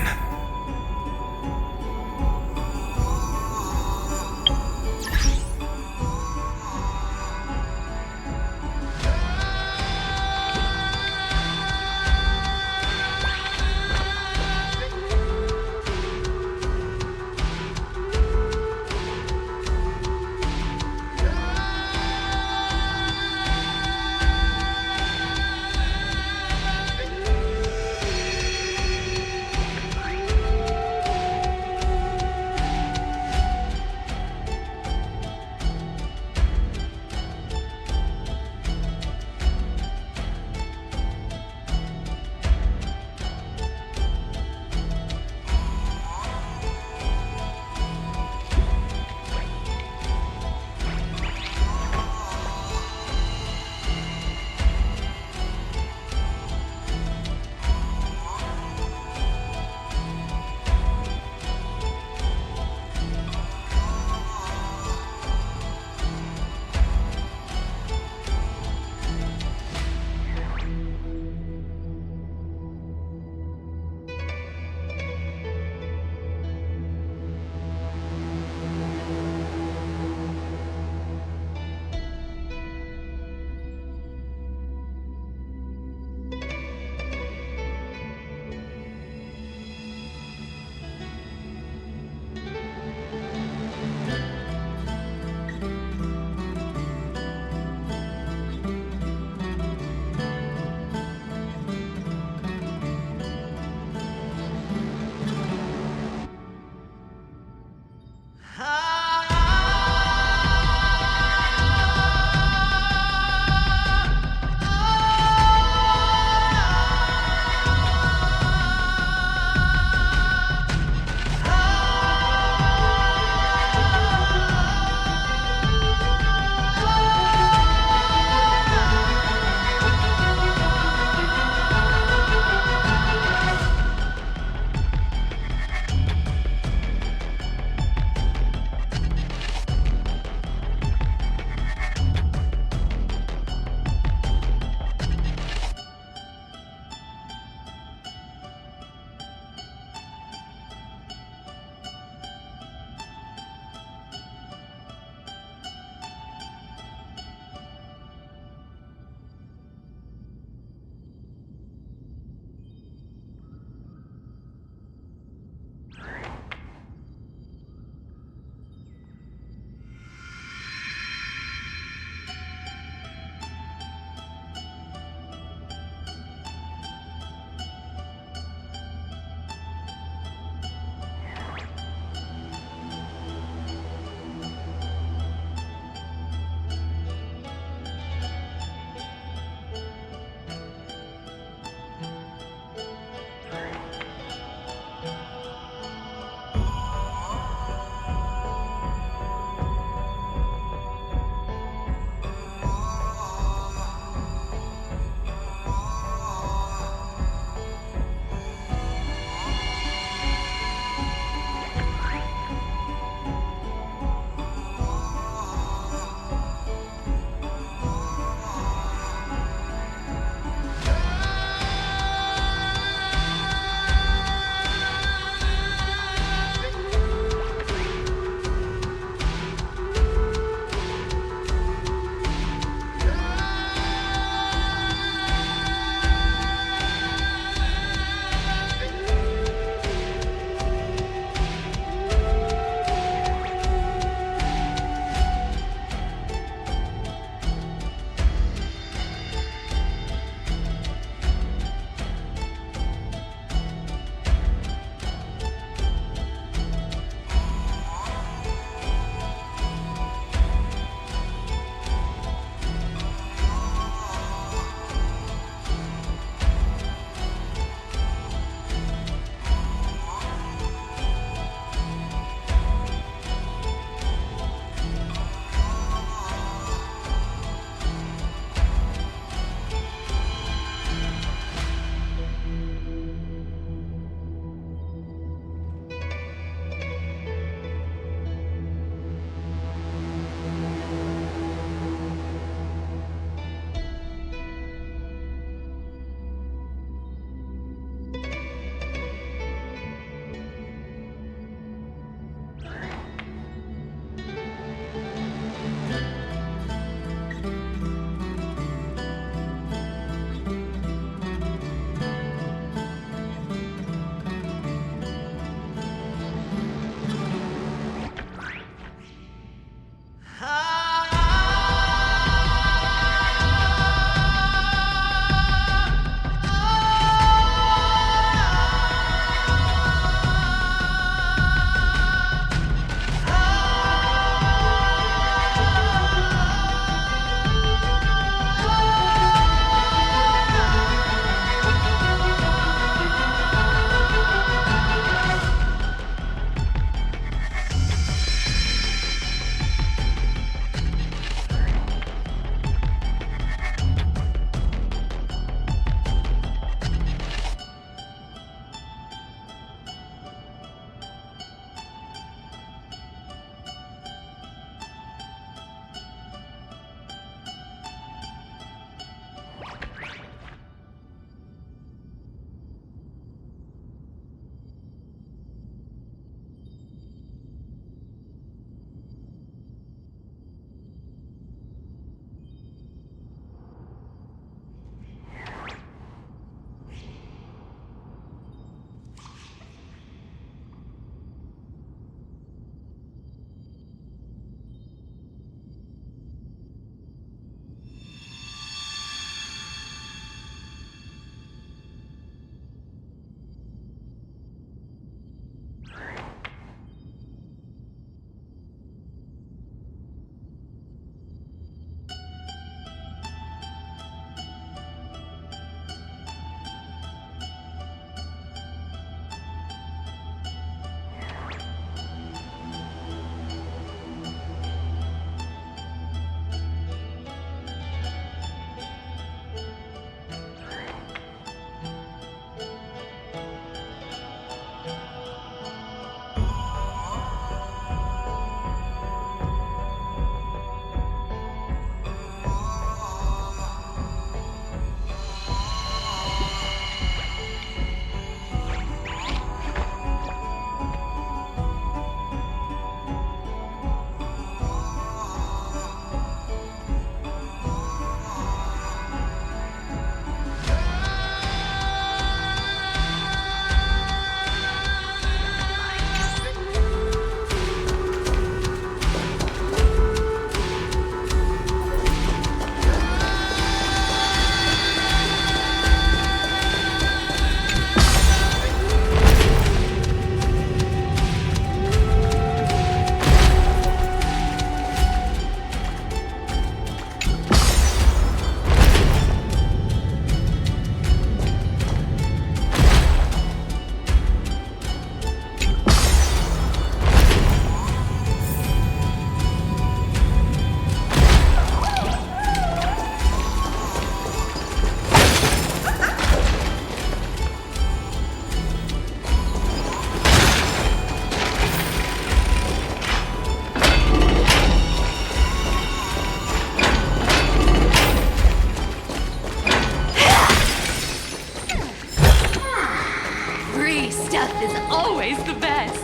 Free stuff is always the best.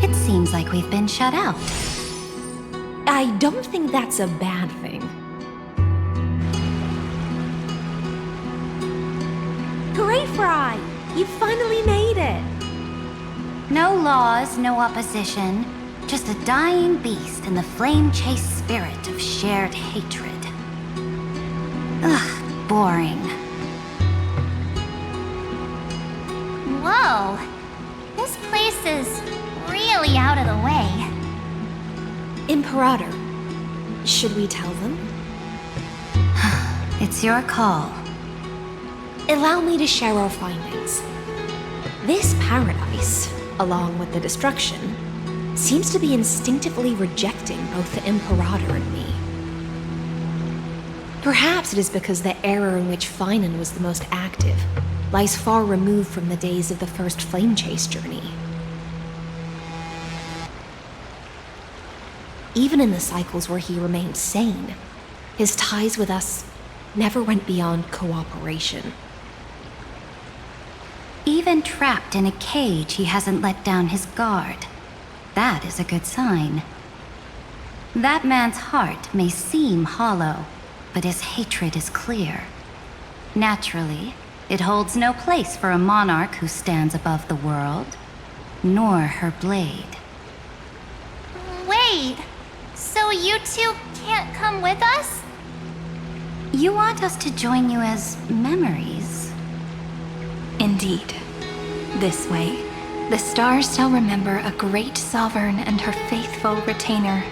It seems like we've been shut out. I don't think that's a bad thing. Hooray, Fry! You finally made it! No laws, no opposition. Just a dying beast and the flame-chased spirit of shared hatred. Ugh, boring. Whoa! This place is really out of the way. Imperator, should we tell them? It's your call. Allow me to share our findings. This paradise, along with the destruction, seems to be instinctively rejecting both the Imperator and me. Perhaps it is because the era in which Finan was the most active lies far removed from the days of the first flame chase journey. Even in the cycles where he remained sane, his ties with us never went beyond cooperation. Even trapped in a cage, he hasn't let down his guard. That is a good sign. That man's heart may seem hollow, but his hatred is clear. Naturally, it holds no place for a monarch who stands above the world, nor her blade. Wait, so you two can't come with us? You want us to join you as memories? Indeed. This way, the stars shall remember a great sovereign and her faithful retainer.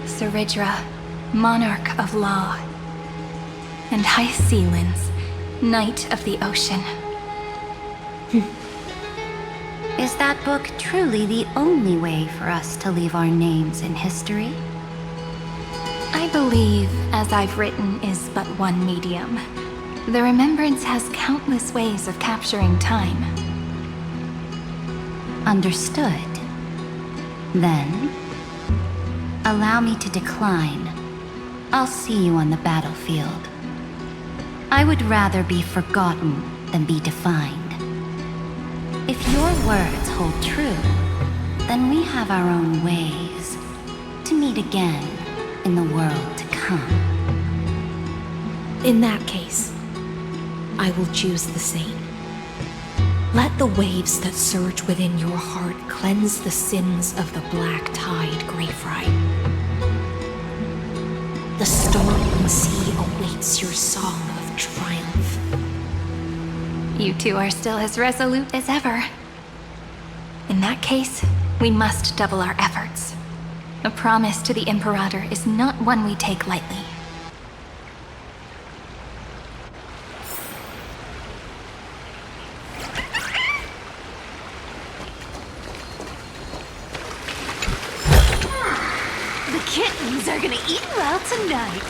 Saridra, monarch of law. And Hyceelins, knight of the ocean. Is that book truly the only way for us to leave our names in history? I believe, as I've written, is but one medium. The remembrance has countless ways of capturing time. Understood. Then, allow me to decline. I'll see you on the battlefield. I would rather be forgotten than be defined. If your words hold true, then we have our own ways to meet again in the world to come. In that case, I will choose the same. Let the waves that surge within your heart cleanse the sins of the black tide, Greyfry. The storming sea awaits your song of triumph. You two are still as resolute as ever. In that case, we must double our efforts. A promise to the Imperator is not one we take lightly. The kittens are gonna eat well tonight.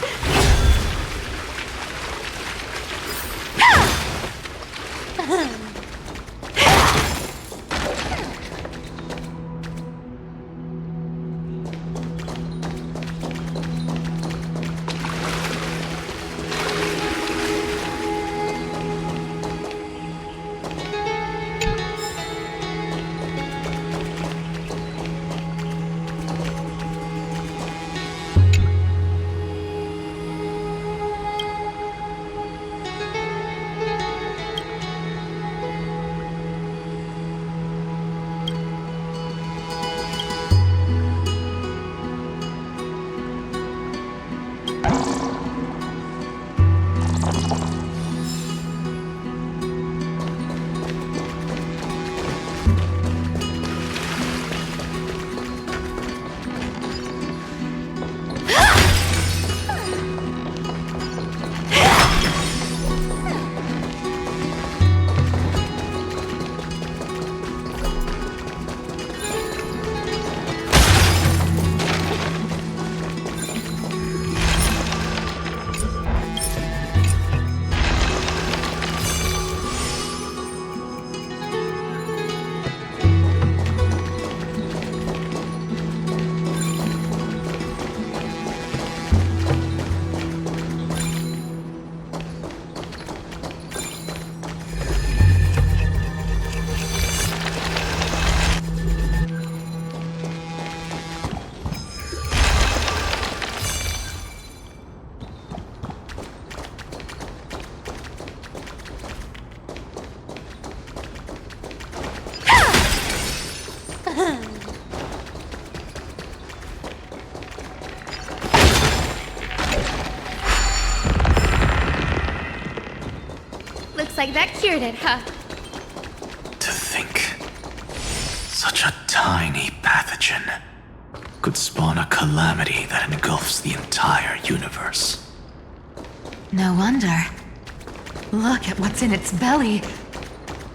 Looks like that cured it, huh? To think, such a tiny pathogen could spawn a calamity that engulfs the entire universe. No wonder. Look at what's in its belly.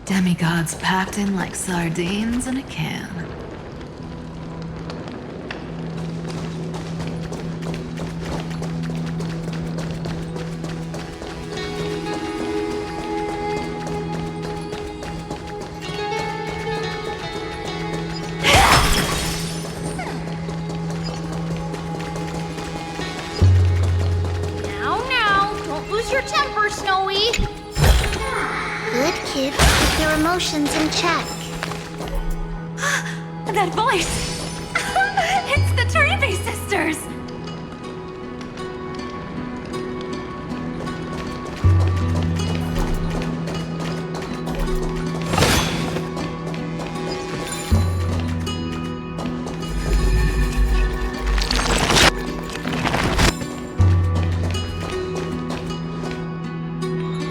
Demigods packed in like sardines in a can. Now, don't lose your temper, Snowy. Good kids keep their emotions in check. That voice! It's the Trailblazer sisters!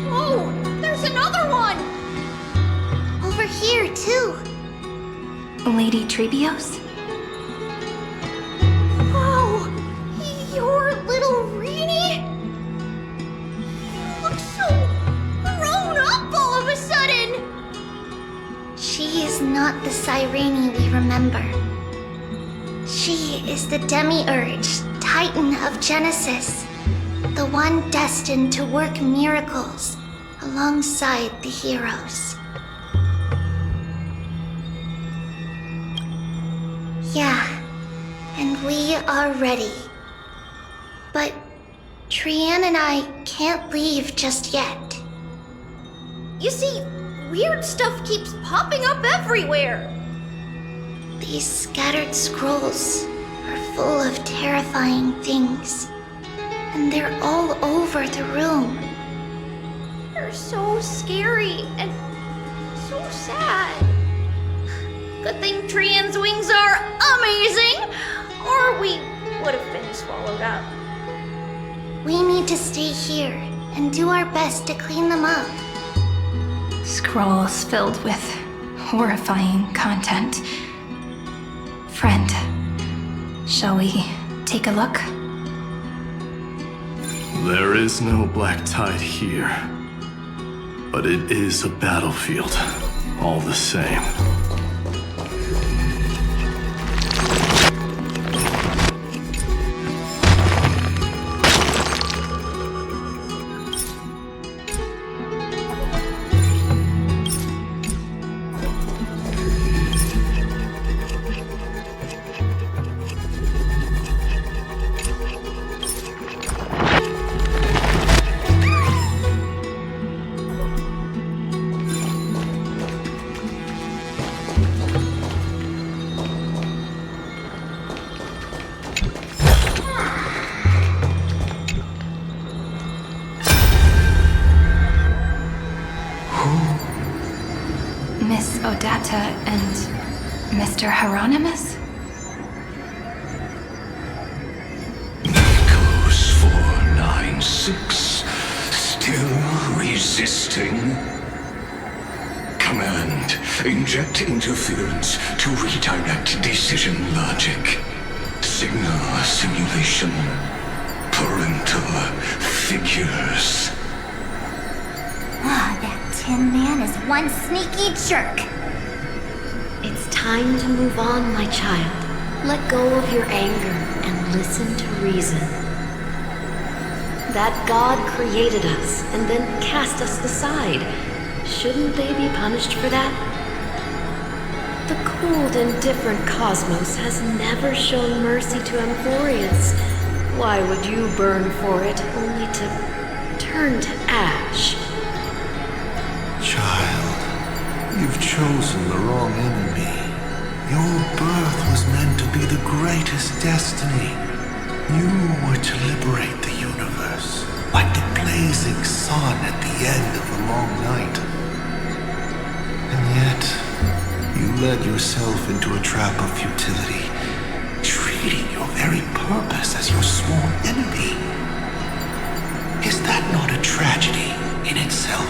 Whoa, there's another one! Over here, too. Lady Trebios? Oh, you're little Reenie? You look so grown up all of a sudden! She is not the Cyrene we remember. She is the Demiurge, Titan of Genesis. The one destined to work miracles alongside the heroes. Yeah, and we are ready. But Trian and I can't leave just yet. You see, weird stuff keeps popping up everywhere. These scattered scrolls are full of terrifying things. And they're all over the room. They're so scary and so sad. Good thing Trian's wings are amazing, or we would have been swallowed up. We need to stay here and do our best to clean them up. Scrolls filled with horrifying content. Friend, shall we take a look? There is no black tide here, but it is a battlefield, all the same. Miss Odetta and Mr. Hieronymus? Nikos 496, still resisting? Command, inject interference to redirect decision logic. Signal simulation. Parental figures. Ah, that Tin Man is one sneaky jerk. It's time to move on, my child. Let go of your anger and listen to reason. That God created us and then cast us aside. Shouldn't they be punished for that? The cold, indifferent cosmos has never shown mercy to Amphorians. Why would you burn for it only to turn to ash? Child, you've chosen the wrong enemy. Your birth was meant to be the greatest destiny. You were to liberate the universe, like the blazing sun at the end of a long night. And yet, you led yourself into a trap of futility, treating your very purpose as your sworn enemy. Is that not a tragedy in itself?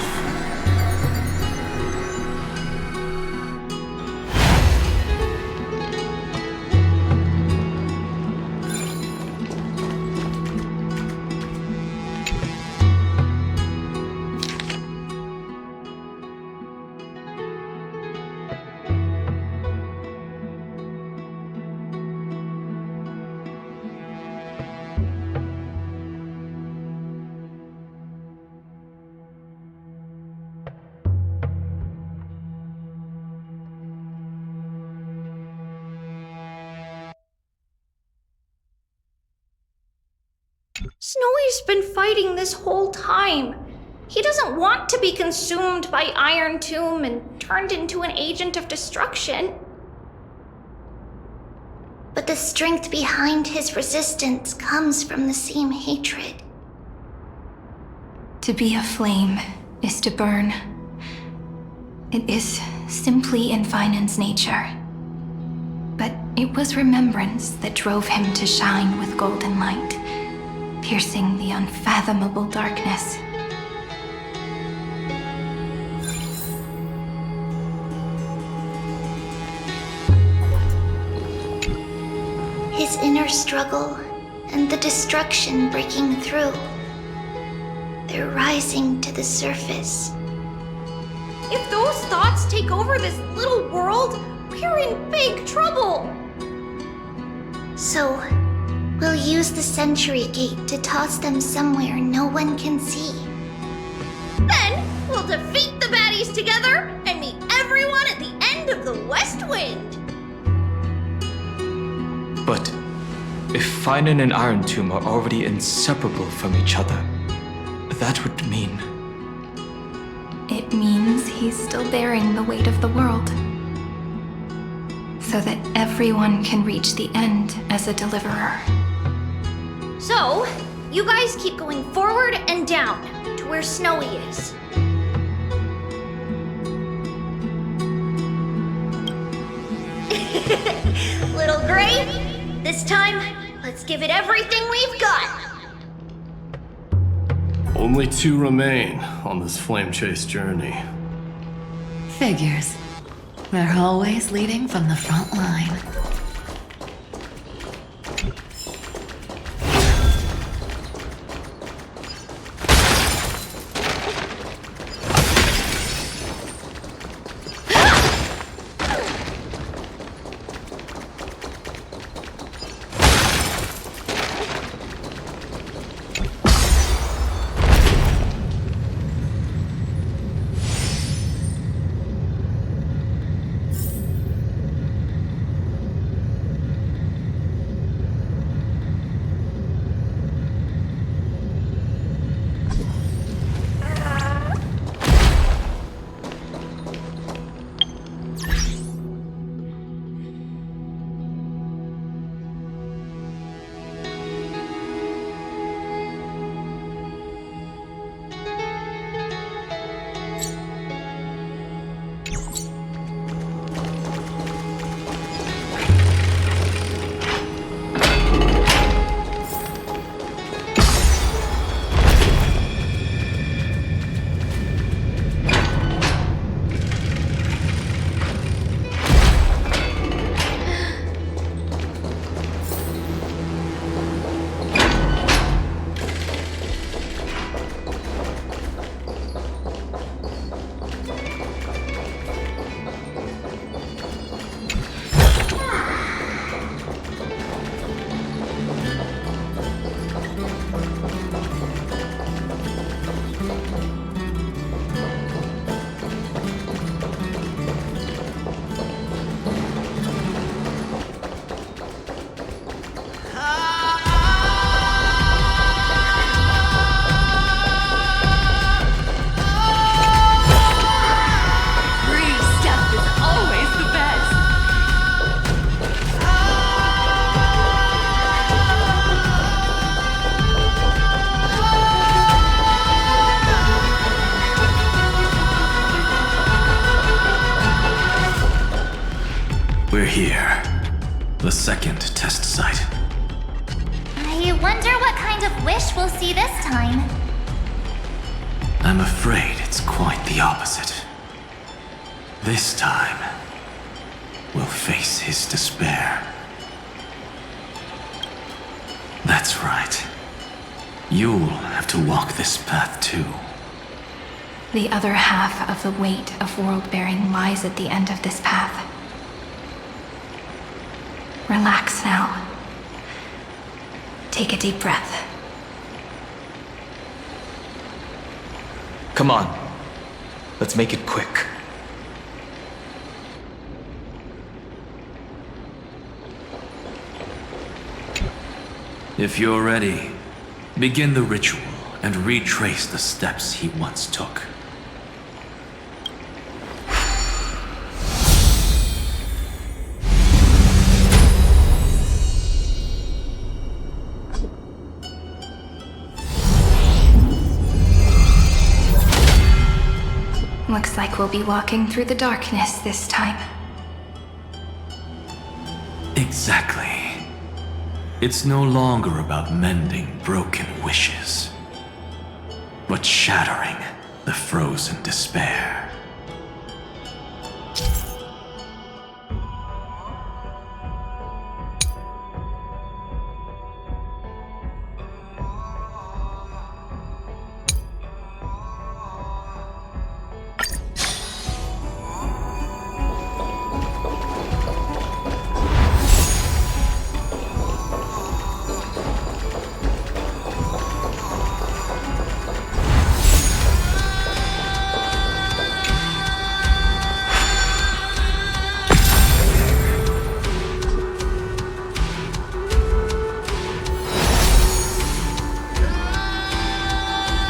Snowy's been fighting this whole time. He doesn't want to be consumed by Iron Tomb and turned into an agent of destruction. But the strength behind his resistance comes from the same hatred. To be a flame is to burn. It is simply in Vinan's nature. But it was remembrance that drove him to shine with golden light, piercing the unfathomable darkness. His inner struggle and the destruction breaking through. They're rising to the surface. If those thoughts take over this little world, we're in big trouble. So, we'll use the Century Gate to toss them somewhere no one can see. Then, we'll defeat the baddies together and meet everyone at the end of the West Wind. But if Finan and Iron Tomb are already inseparable from each other, that would mean... It means he's still bearing the weight of the world. So that everyone can reach the end as a deliverer. So, you guys keep going forward and down to where Snowy is. Little Gray, this time, let's give it everything we've got. Only 2 remain on this flame chase journey. Figures. They're always leading from the front line. We're here. The second test site. I wonder what kind of wish we'll see this time. I'm afraid it's quite the opposite. This time, we'll face his despair. That's right. You'll have to walk this path too. The other half of the weight of world-bearing lies at the end of this path. Relax now. Take a deep breath. Come on. Let's make it quick. If you're ready, Begin the ritual and retrace the steps he once took. Looks like we'll be walking through the darkness this time. Exactly. It's no longer about mending broken wishes, but shattering the frozen despair.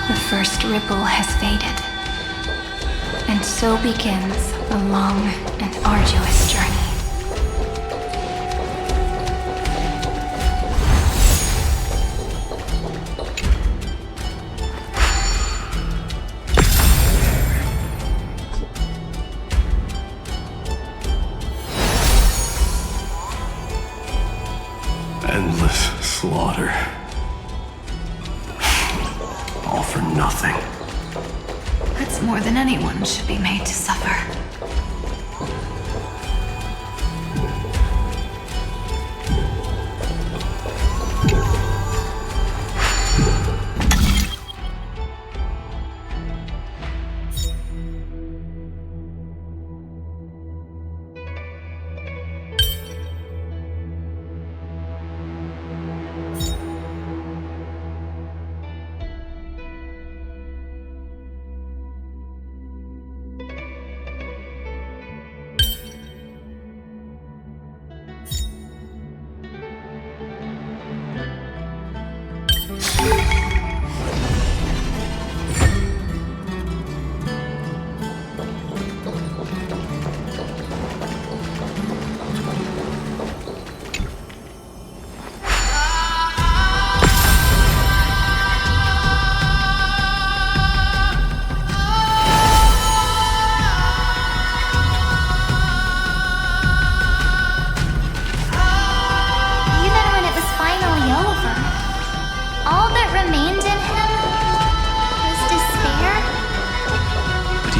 The first ripple has faded, and so begins a long and arduous journey. Endless slaughter. All for nothing. That's more than anyone should be made to suffer.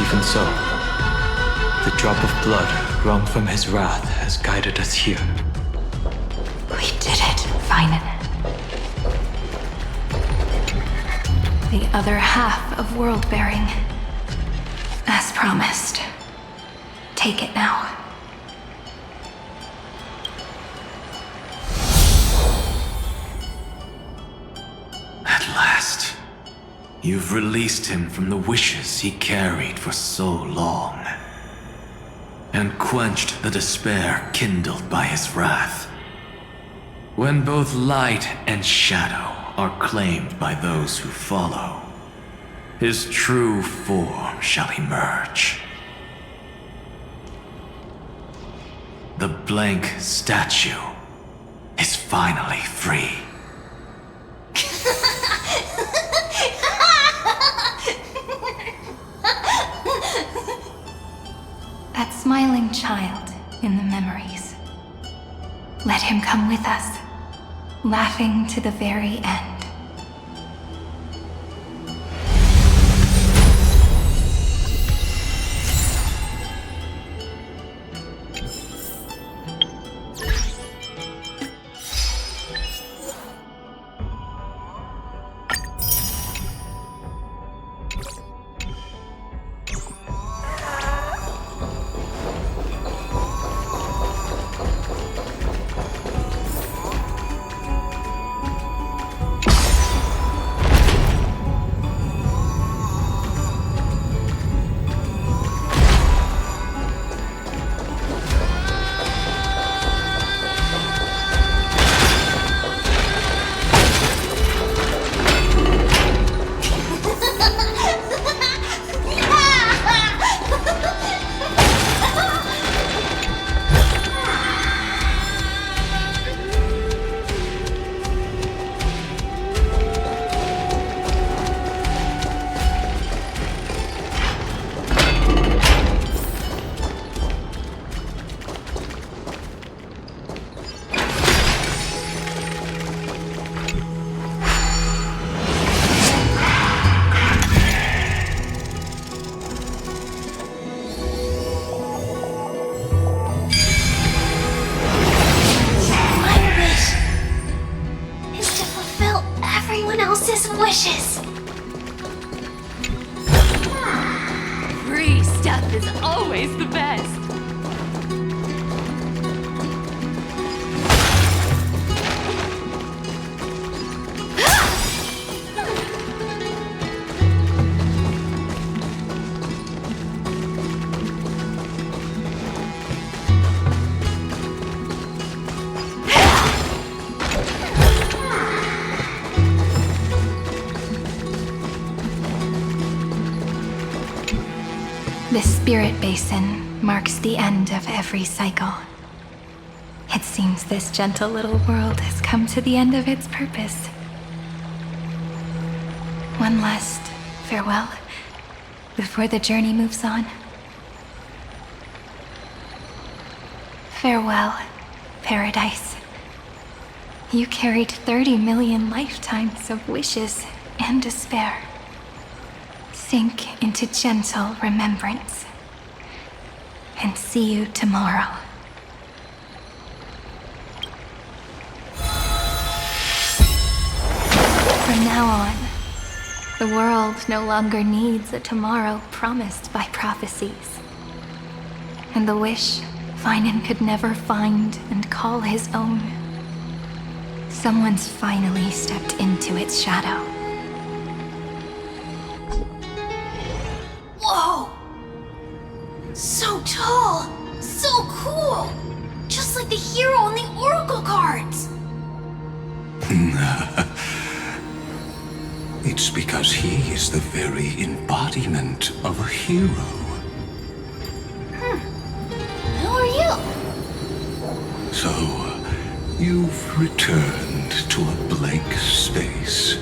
Even so, the drop of blood wrung from his wrath has guided us here. We did it, Finan. The other half of world-bearing. As promised. Take it now. At last, you've released him from the wishes he carried for so long, and quenched the despair kindled by his wrath. When both light and shadow are claimed by those who follow, his true form shall emerge. The blank statue is finally free. That smiling child in the memories. Let him come with us, laughing to the very end. everyone else's wishes. Free stuff is always the best. The Spirit Basin marks the end of every cycle. It seems this gentle little world has come to the end of its purpose. One last farewell before the journey moves on. Farewell, Paradise. You carried 30 million lifetimes of wishes and despair. Sink into gentle remembrance. And see you tomorrow. From now on, the world no longer needs a tomorrow promised by prophecies. And the wish Finan could never find and call his own. Someone's finally stepped into its shadow. Whoa! So tall! So cool! Just like the hero in the Oracle cards! It's because he is the very embodiment of a hero. Who are you? So, you've returned to a blank space.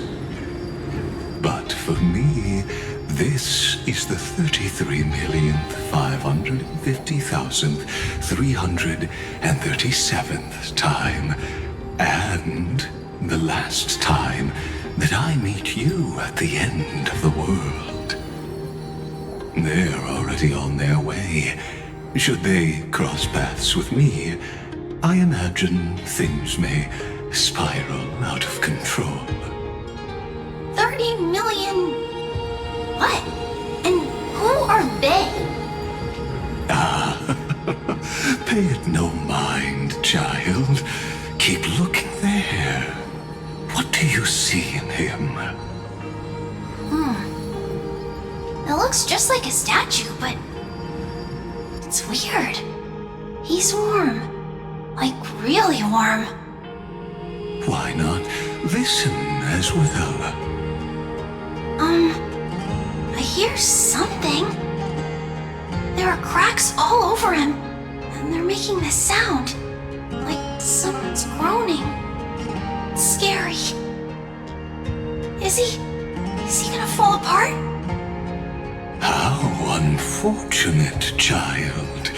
But for me, this is the 33,550,337th time, and the last time that I meet you at the end of the world. They're already on their way. Should they cross paths with me, I imagine things may spiral out of control. 30 million... What? And who are they? Pay it no mind, child. Keep looking there. What do you see in him? It looks just like a statue, but... it's weird. He's warm. Like, really warm. Why not listen as well? I hear something. There are cracks all over him, and they're making this sound. Like someone's groaning. It's scary. Is he gonna fall apart? How unfortunate, child.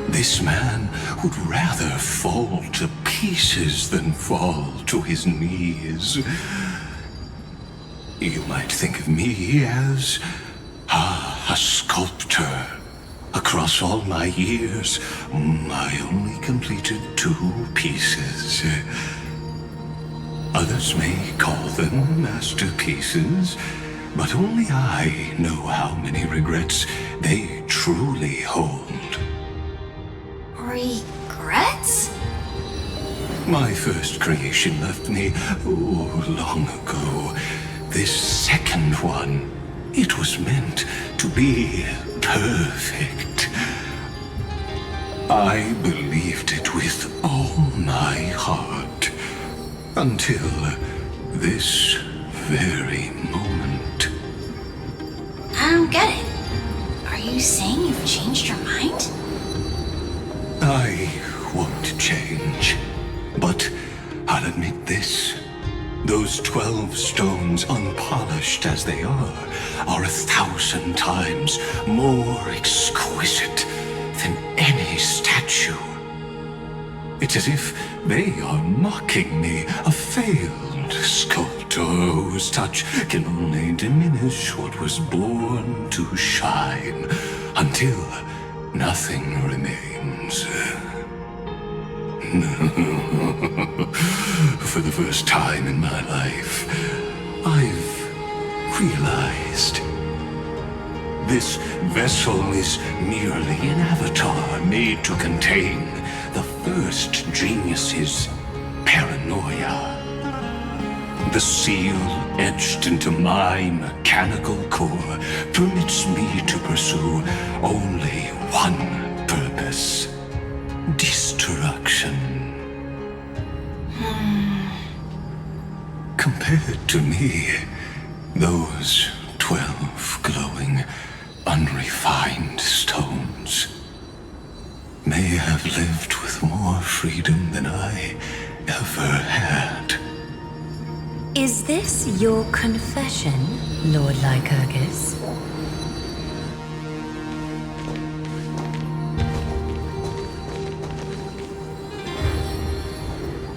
This man would rather fall to pieces than fall to his knees. You might think of me as a sculptor. Across all my years, I only completed 2 pieces. Others may call them masterpieces, but only I know how many regrets they truly hold. Regrets? My first creation left me, long ago. This second one, it was meant to be perfect. I believed it with all my heart, until this very moment. I don't get it. Are you saying you've changed your mind? I won't change, but I'll admit this. Those 12 stones, unpolished as they are 1,000 times more exquisite than any statue. It's as if they are mocking me, a failed sculptor whose touch can only diminish what was born to shine, until nothing remains. For the first time in my life, I've realized this vessel is merely an avatar made to contain the first genius's paranoia. The seal etched into my mechanical core permits me to pursue only one purpose: destruction. Compared to me, those 12 glowing, unrefined stones may have lived with more freedom than I ever had. Is this your confession, Lord Lycurgus?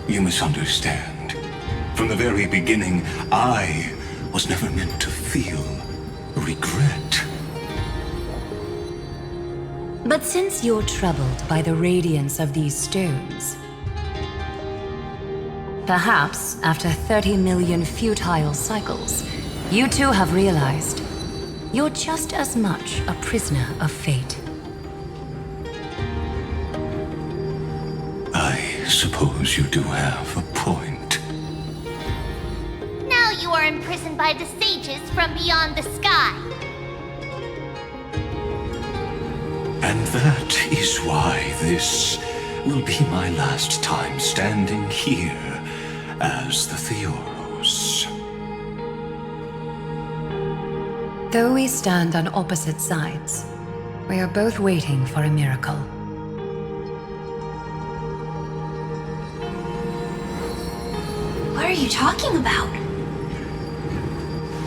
You misunderstand. From the very beginning, I was never meant to feel regret. But since you're troubled by the radiance of these stones, perhaps after 30 million futile cycles, you too have realized you're just as much a prisoner of fate. I suppose you do have a point. Now you are imprisoned by the sages from beyond the sky. And that is why this will be my last time standing here as the Theoros. Though we stand on opposite sides, we are both waiting for a miracle. What are you talking about?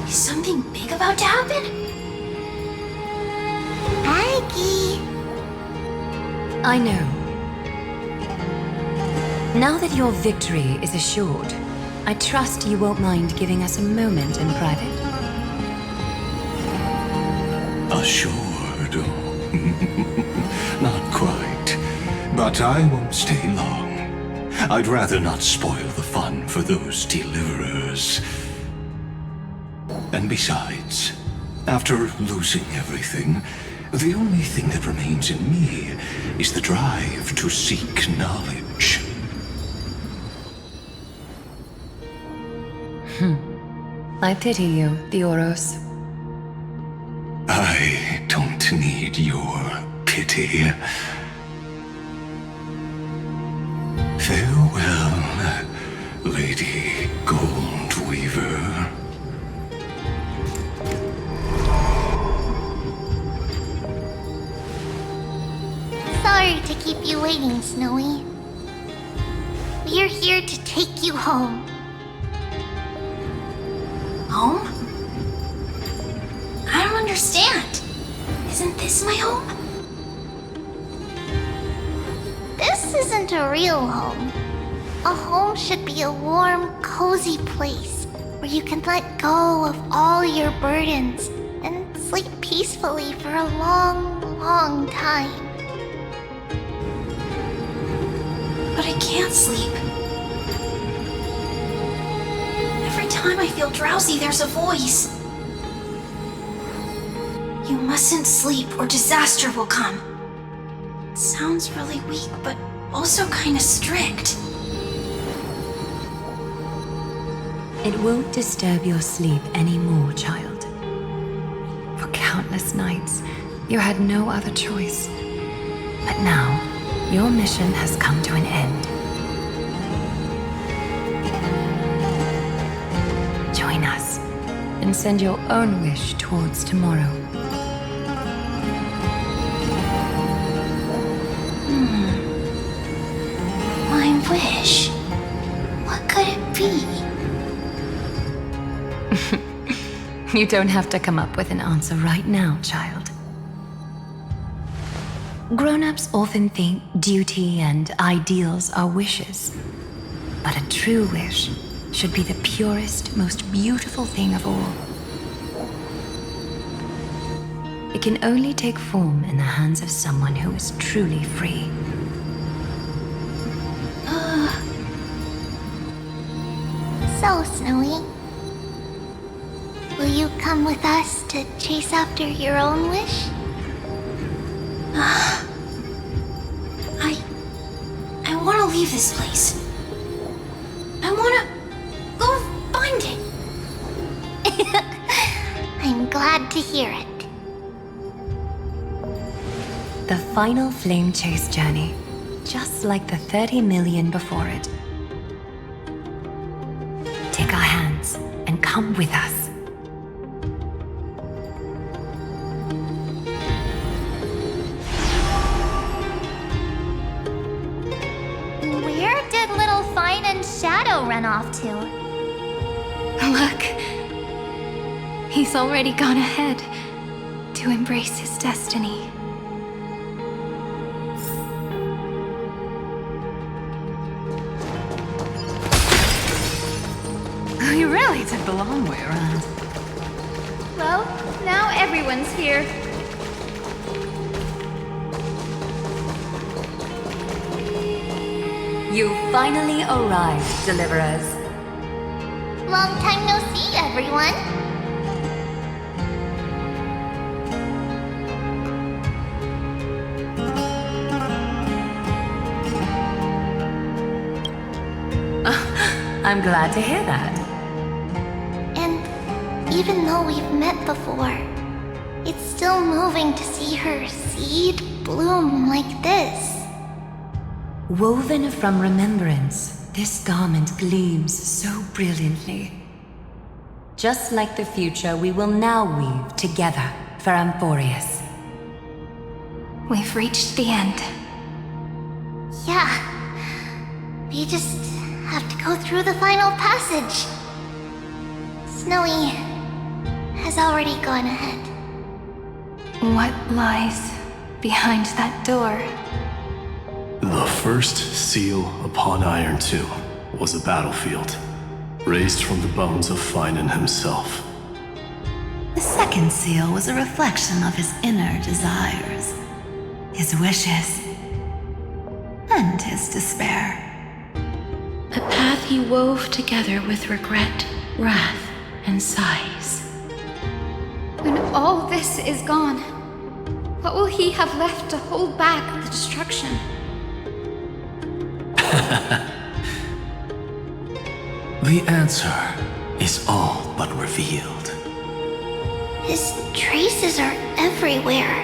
Is something big about to happen? Aggie! I know. Now that your victory is assured, I trust you won't mind giving us a moment in private. Assured? Not quite. But I won't stay long. I'd rather not spoil the fun for those deliverers. And besides, after losing everything, the only thing that remains in me is the drive to seek knowledge. I pity you, Theoros. I don't need your pity. Farewell, Lady Goldweaver. Sorry to keep you waiting, Snowy. We're here to take you home. Home? I don't understand. Isn't this my home? This isn't a real home. A home should be a warm, cozy place where you can let go of all your burdens and sleep peacefully for a long, long time. But I can't sleep. Every time I feel drowsy, there's a voice. You mustn't sleep or disaster will come. It sounds really weak, but also kinda strict. It won't disturb your sleep anymore, child. For countless nights, you had no other choice. But now, your mission has come to an end. Join us, and send your own wish towards tomorrow. My wish? What could it be? You don't have to come up with an answer right now, child. Grown-ups often think duty and ideals are wishes. But a true wish should be the purest, most beautiful thing of all. It can only take form in the hands of someone who is truly free. So, Snowy, will you come with us to chase after your own wish? I want to leave this place. I want to go find it. I'm glad to hear it. The final flame chase journey, just like the 30 million before it. Take our hands and come with us. Where did little Fine and Shadow run off to? Look. He's already gone ahead to embrace his destiny. You really took the long way around. Well, now everyone's here. You finally arrived, Deliverers. Long time no see, everyone. I'm glad to hear that. And even though we've met before, it's still moving to see her seed bloom like this. Woven from remembrance, this garment gleams so brilliantly. Just like the future, we will now weave together for Amphorius. We've reached the end. Yeah. We just have to go through the final passage. Snowy has already gone ahead. What lies behind that door? The first seal upon Iron Tomb was a battlefield, raised from the bones of Finan himself. The second seal was a reflection of his inner desires, his wishes, and his despair. A path he wove together with regret, wrath, and sighs. When all this is gone, what will he have left to hold back the destruction? The answer is all but revealed. His traces are everywhere.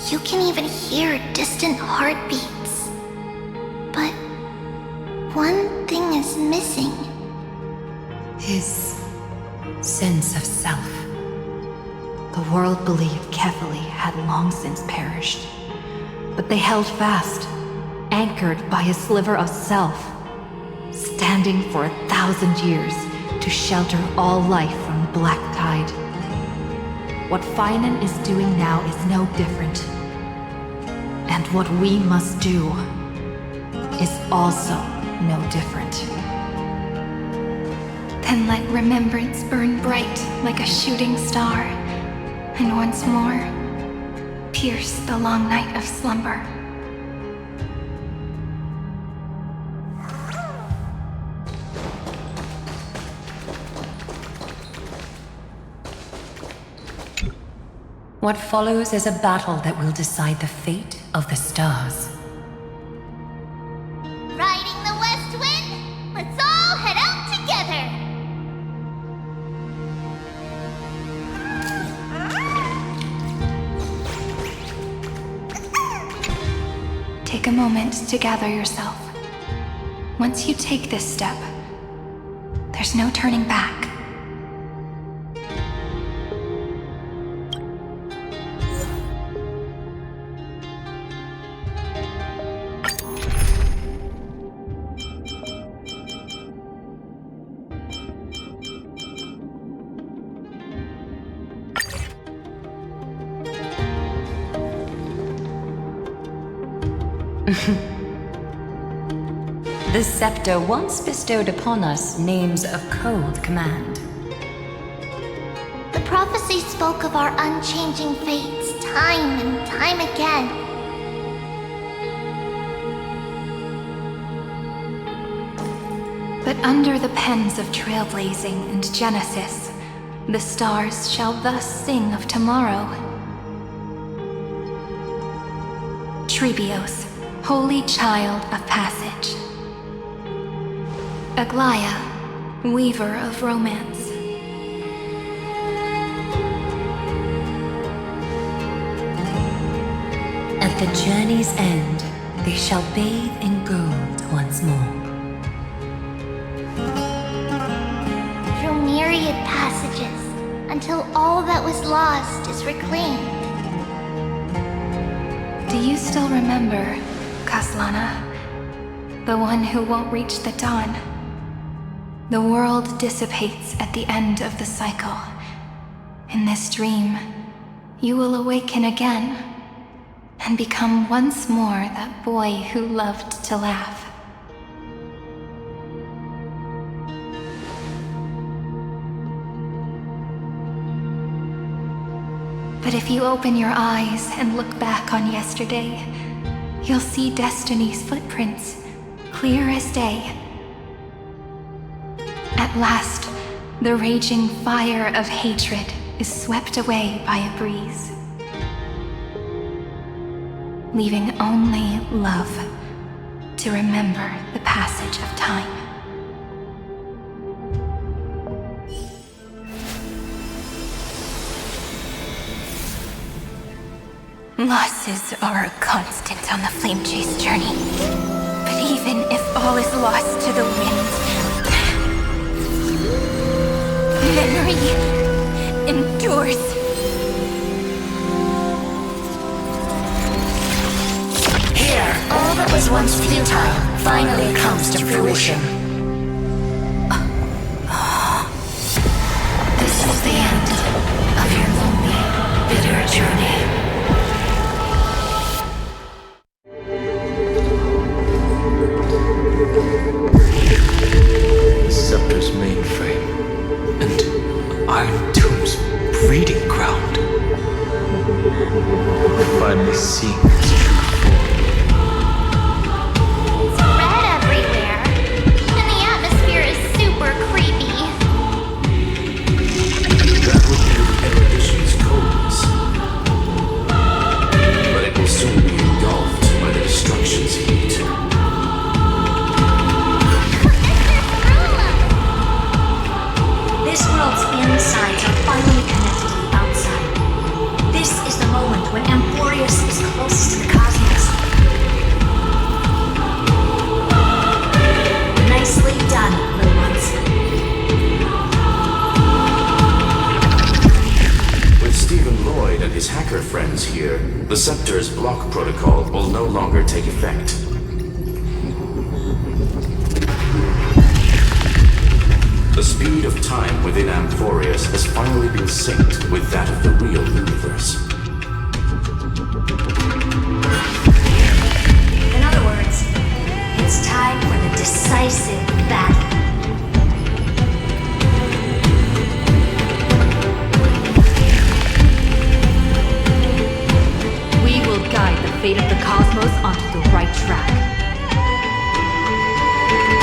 You can even hear distant heartbeats. But one thing is missing. His sense of self. The world believed Kefali had long since perished. But they held fast, anchored by a sliver of self, standing for 1,000 years to shelter all life from the Black Tide. What Finan is doing now is no different. And what we must do is also no different. Then let remembrance burn bright like a shooting star, and once more, pierce the long night of slumber. What follows is a battle that will decide the fate of the stars. Riding the west wind, let's all head out together! Take a moment to gather yourself. Once you take this step, there's no turning back. The scepter once bestowed upon us names of cold command. The prophecy spoke of our unchanging fates time and time again. But under the pens of Trailblazing and Genesis, the stars shall thus sing of tomorrow. Trebios, holy child of passage. Aglaia, weaver of romance. At the journey's end, they shall bathe in gold once more. Through myriad passages, until all that was lost is reclaimed. Do you still remember, Kaslana? The one who won't reach the dawn? The world dissipates at the end of the cycle. In this dream, you will awaken again and become once more that boy who loved to laugh. But if you open your eyes and look back on yesterday, you'll see Destiny's footprints, clear as day. At last, the raging fire of hatred is swept away by a breeze, leaving only love to remember the passage of time. Losses are a constant on the Flame Chase journey. But even if all is lost to the wind, memory endures. Here, all that was once futile finally comes to fruition. This is the end of your lonely, bitter journey. The Scepter's mainframe, and Iron Tomb's breeding ground. We're finally seeing its true form. It's red everywhere, and the atmosphere is super creepy. That would be the erudition's coldness. But it will soon be engulfed by the destruction's heat. This world's insides are finally connected to the outside. This is the moment when Amphorius is closest to the cosmos. Nicely done, little ones. With Stephen Lloyd and his hacker friends here, the Scepter's block protocol will no longer take effect. The speed of time within Amphorius has finally been synced with that of the real universe. In other words, it's time for the decisive battle. We will guide the fate of the cosmos onto the right track.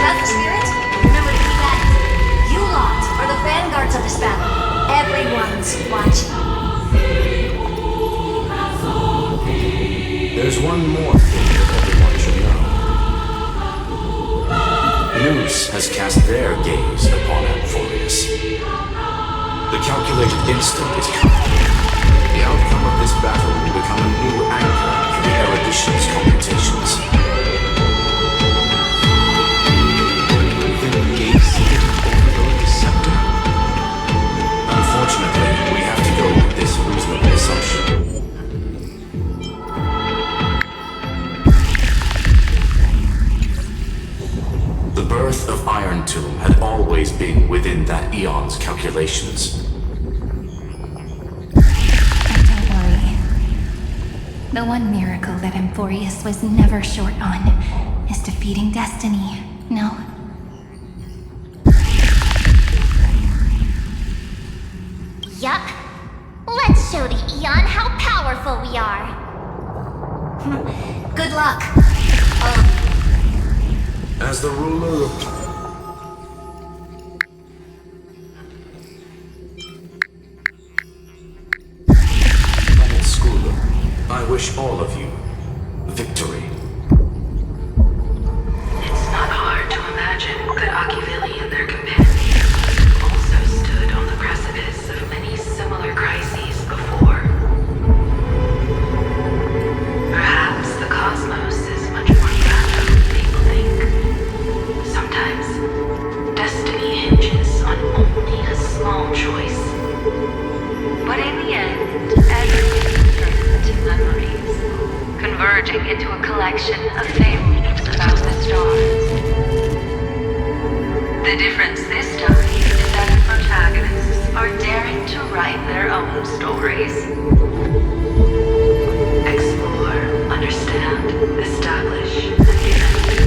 That's the spirit. Remember to keep at it. You lot are the vanguards of this battle. Everyone's watching. There's one more thing that everyone should know. Noose has cast their gaze upon Amphorius. The calculated instant is coming. The outcome of this battle will become a new anchor for the erudition's computations. The gaze didn't overload the Scepter? Unfortunately, we have to go with this reasonable assumption. The birth of Iron Tomb had always been within that eon's calculations. Don't worry. The one miracle that Amphorius was never short on is defeating Destiny, no? Yup. Let's show the Eon how powerful we are. Good luck. As the ruler of... wish all of you victory. It's not hard to imagine that Akivili and their companions also stood on the precipice of many similar crises before. Perhaps the cosmos is much more fragile than people think. Sometimes, destiny hinges on only a small choice. But in the end, everything turns into memories, converging into a collection of fables about the stars. The difference this time is that the protagonists are daring to write their own stories. Explore, understand, establish, and connect.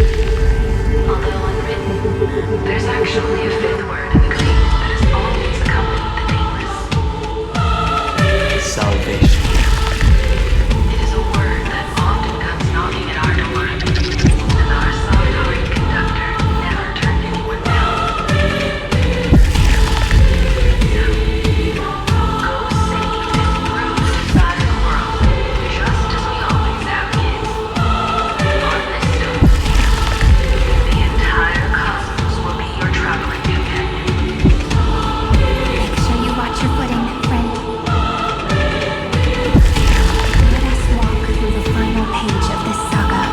Although unwritten, there's actually a fifth word in the creed that has always accompanied the nameless. Salvation. It is a word that often comes knocking at our door, and our solitary conductor never turned anyone down. Go save this bruised side of the world, just as we always have, kids. On this stone, the entire cosmos will be your traveling companion. Make sure you watch your footing, friend. Let us walk through the final page of this saga,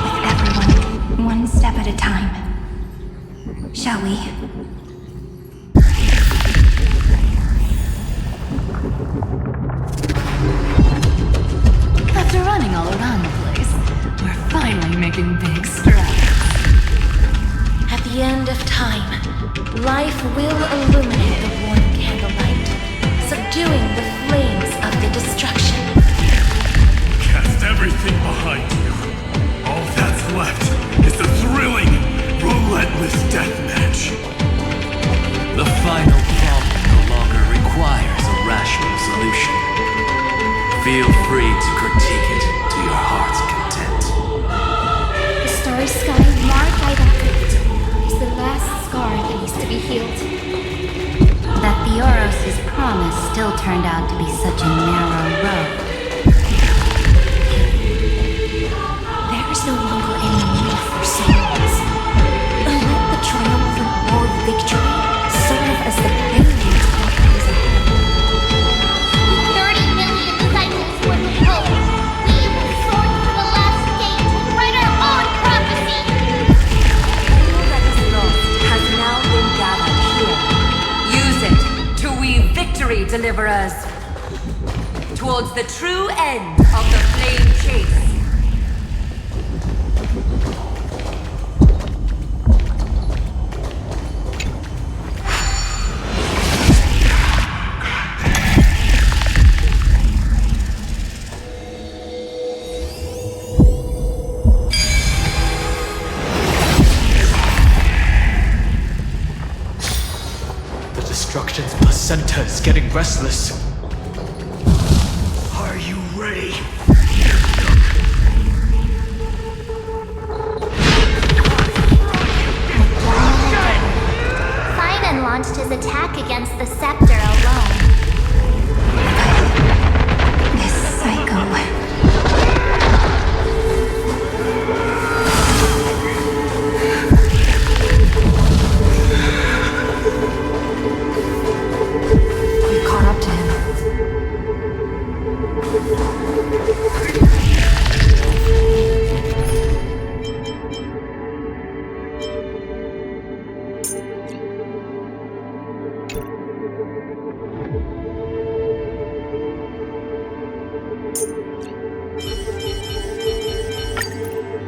with everyone, one step at a time. Shall we? After running all around the place, we're finally making big strides. At the end of time, life will illuminate the warm candlelight, subduing the flames of the destruction. Cast everything behind you. All that's left is the thrilling, relentless deathmatch. The final problem no longer requires a rational solution. Feel free to critique it to your heart's content. The starry sky marked by that rift is the last scar that needs to be healed. That Theoros's promise still turned out to be such a narrow road. There is no longer any need for souls. Let the triumphant war victory serve as the prelude to what lies ahead. 30 million cycles worth of hope. We will soar to the last gate and write our own prophecy. All that is lost has now been gathered here. Use it to weave victory, deliverers, towards the true end of the flame chase. The destruction's placenta is getting restless. Are you ready? Finan launched his attack against the scepter alone. This psycho. We caught up to him.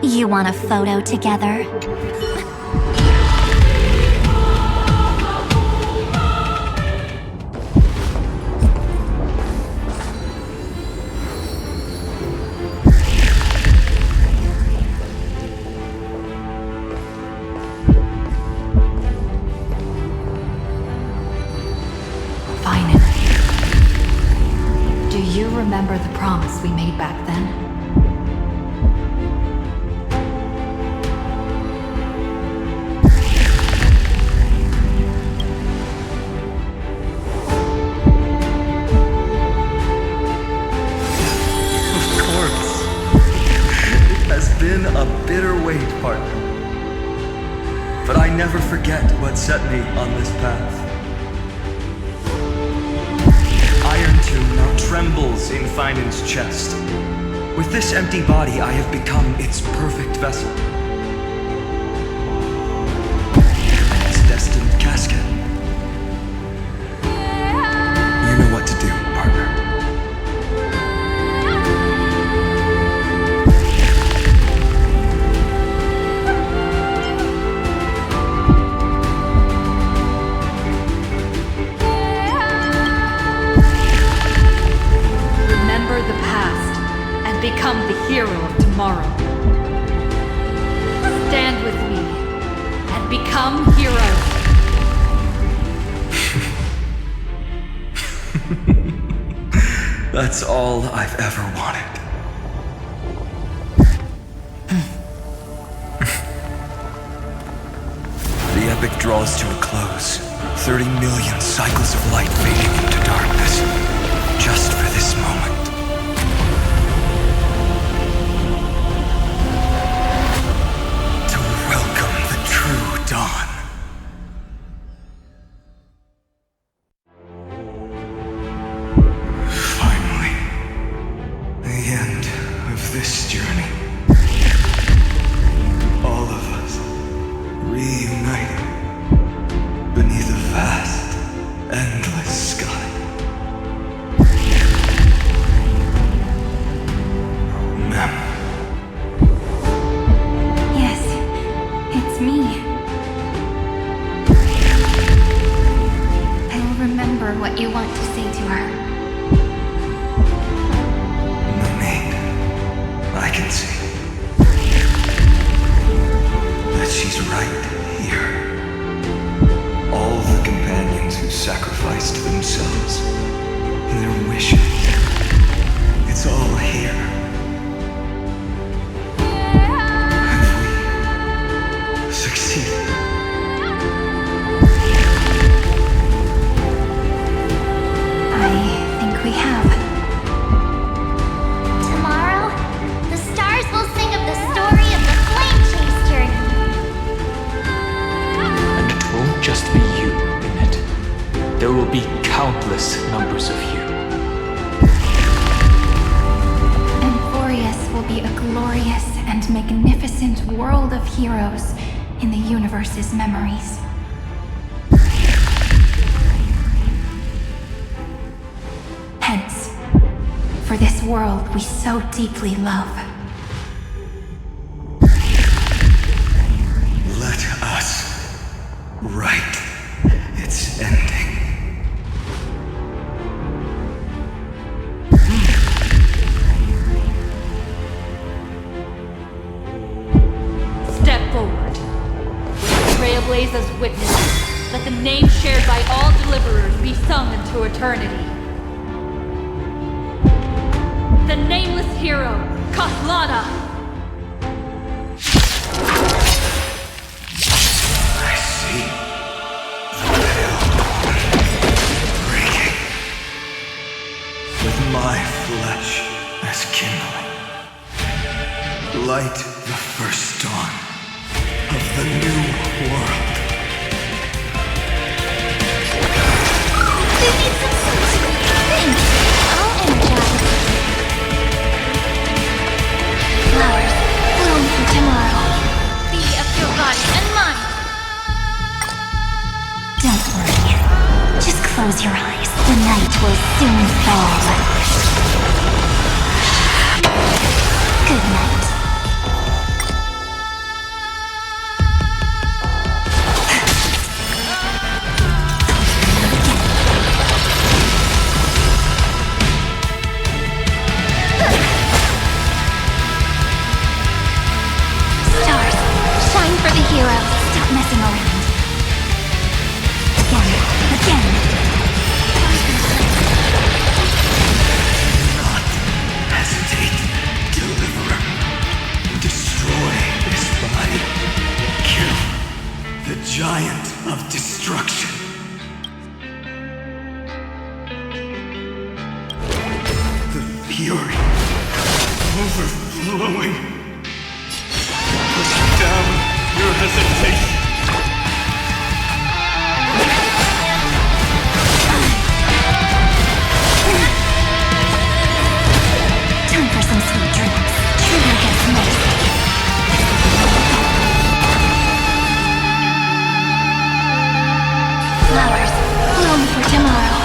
You want a photo together? Finan. Do you remember the promise we made back then? set me on this path. Iron Tomb now trembles in Finan's chest. With this empty body, I have become its perfect vessel. And its destined casket. You know what to do, partner. Remember the past and become the hero of tomorrow. Stand with me and become heroes. That's all I've ever wanted. The epic draws to a close. 30 million cycles of light fading into darkness. Just for this moment. To welcome the true dawn. Finally, the end of this journey. All of us reunited beneath a vast, endless sky. Ma'am. Yes, it's me. I will remember what you want to say to her. No need. I can see that she's right here. All the companions who sacrificed themselves, their wishes, it's all here. Have we succeeded? I think we have. Tomorrow, the stars will sing of the story of the flame chase journey. And it won't just be you in it. There will be countless numbers of you. Emporius will be a glorious and magnificent world of heroes in the universe's memories. Hence, for this world we so deeply love. Let us write its ending. Step forward. With Trailblazer's witness, let the name shared by all deliverers be sung into eternity. The nameless hero, Kathlana! I see the pale dawn breaking. With my flesh as kindling. Light the first dawn of the new world. They need some sensory things. I'll energize. Flowers, bloom for tomorrow. Be of your body and mind. Don't worry. Just close your eyes. The night will soon fall. Good night. Stars, shine for the heroes. Stop messing around. Again. Not hesitate, deliverer. Destroy this body. Kill the giant of destruction. The fury overflowing. Push down your hesitation. flowers bloom for tomorrow.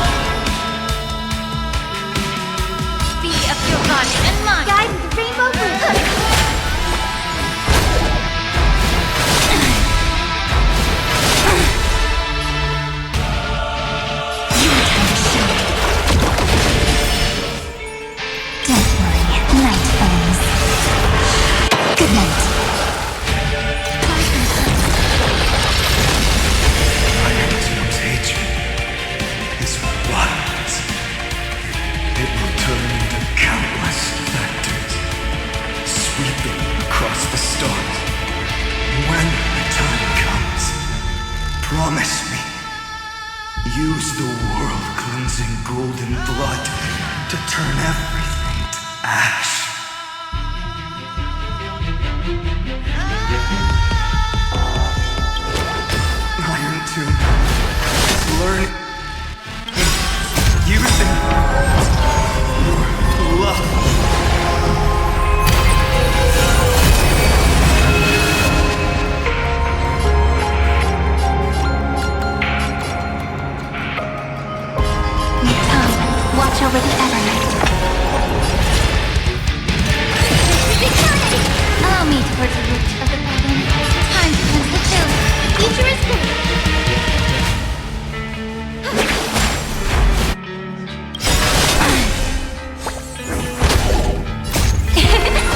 Be of your body and mind. Guide the rainbow bridge. Don't worry, night falls. Good night. Irontomb's hatred is wild. It will turn into countless factors, sweeping across the stars. When the time comes, promise me, use the world-cleansing golden blood to turn everything to ash. Iron Tomb is learning, using your love. Watch over the Evernight. Allow me to purge the root of the problem. Time to cleanse the chill. Future is good.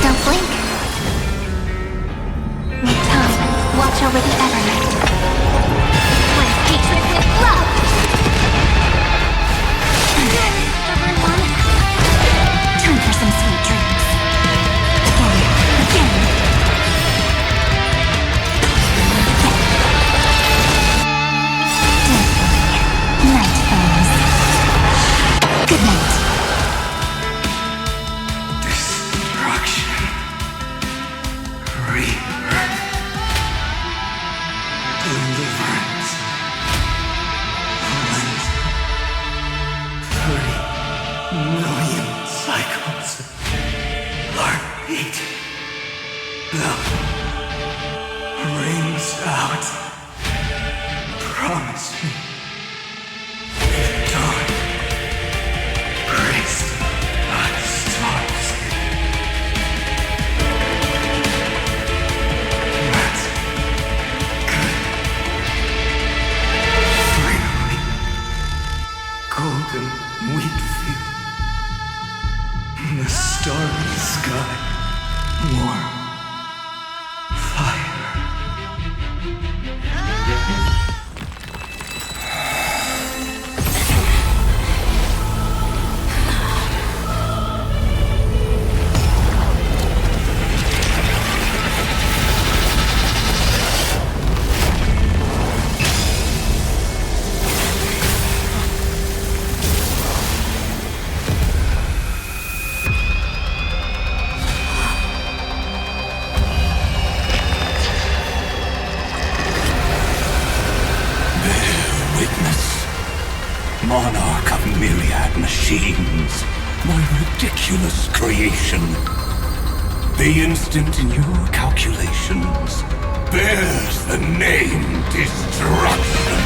Don't blink. Need time. Watch over the Evernight. Cleanse hatred with love. Time for some sweet dreams. Again. Don't worry. Night falls. Good night. Destruction. Rebirth. Deliverance. Cleanse. 30 million cycles. Heartbeat. Bell rings out. Promise me. With dawn. Graced by stars. That's good. Finally. Golden wheat field. In the starry sky. Warm fire. Monarch of myriad machines, my ridiculous creation. The instant in your calculations bears the name Destruction.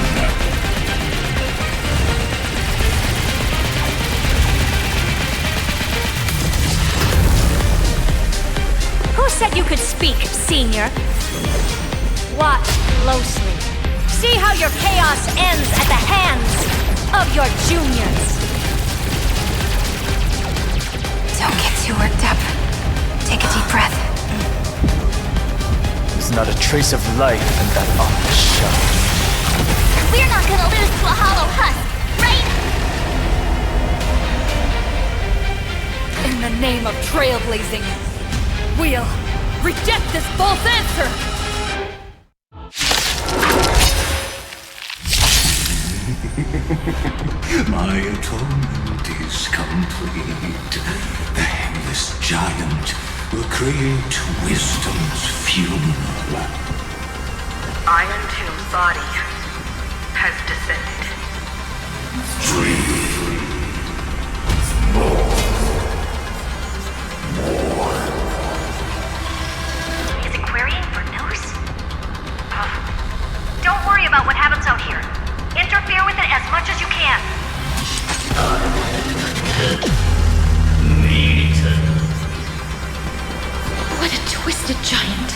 Who said you could speak, Senior? Watch closely. See how your chaos ends at the hands of your juniors. Don't get too worked up. Take a deep breath. There's not a trace of life in that ominous shell. We're not gonna lose to a hollow husk, right? In the name of trailblazing, we'll reject this false answer! My atonement is complete. The Headless Giant will create wisdom's funeral. Iron Tomb's body has descended. Is it querying for news? Don't worry about what happens out here. Interfere What a twisted giant.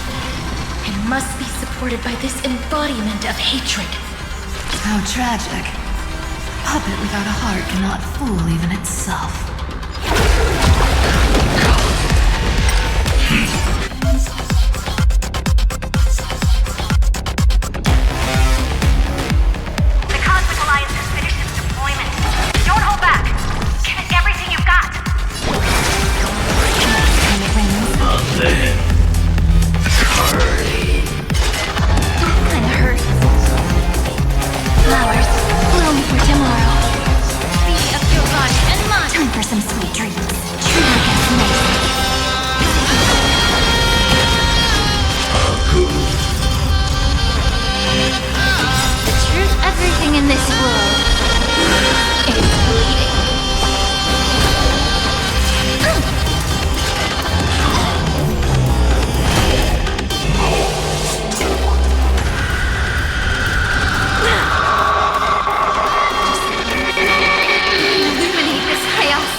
It must be supported by this embodiment of hatred. How tragic. Puppet without a heart cannot fool even itself. The Cosmic Alliance has finished its deployment. Don't hold back. Give it everything you've got. Kinda hurts. Flowers, bloom for tomorrow. Be of your body and mine. Time for some sweet dreams. True against Mason. The truth, everything in this world is bleeding. Illuminate this chaos.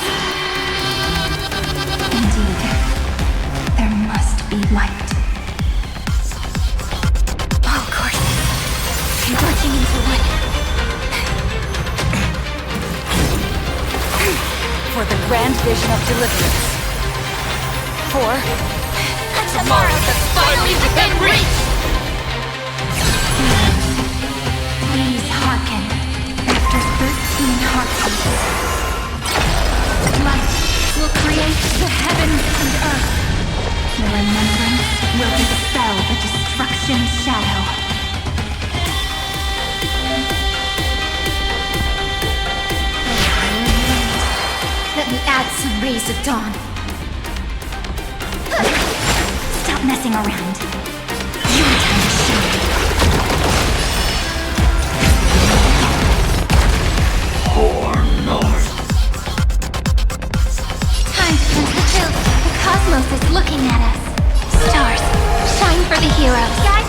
Indeed, there must be light. Of course. Converging into one. For the grand vision of deliverance. For A tomorrow that's finally within reach! Please hearken. After 13 heartbeats, light will create the heavens and earth. The remembrance will dispel the destruction's shadow. Let me add some rays of dawn. Stop messing around. Your time to shine. Time to fulfill. The cosmos is looking at us. Stars, shine for the heroes. Guys,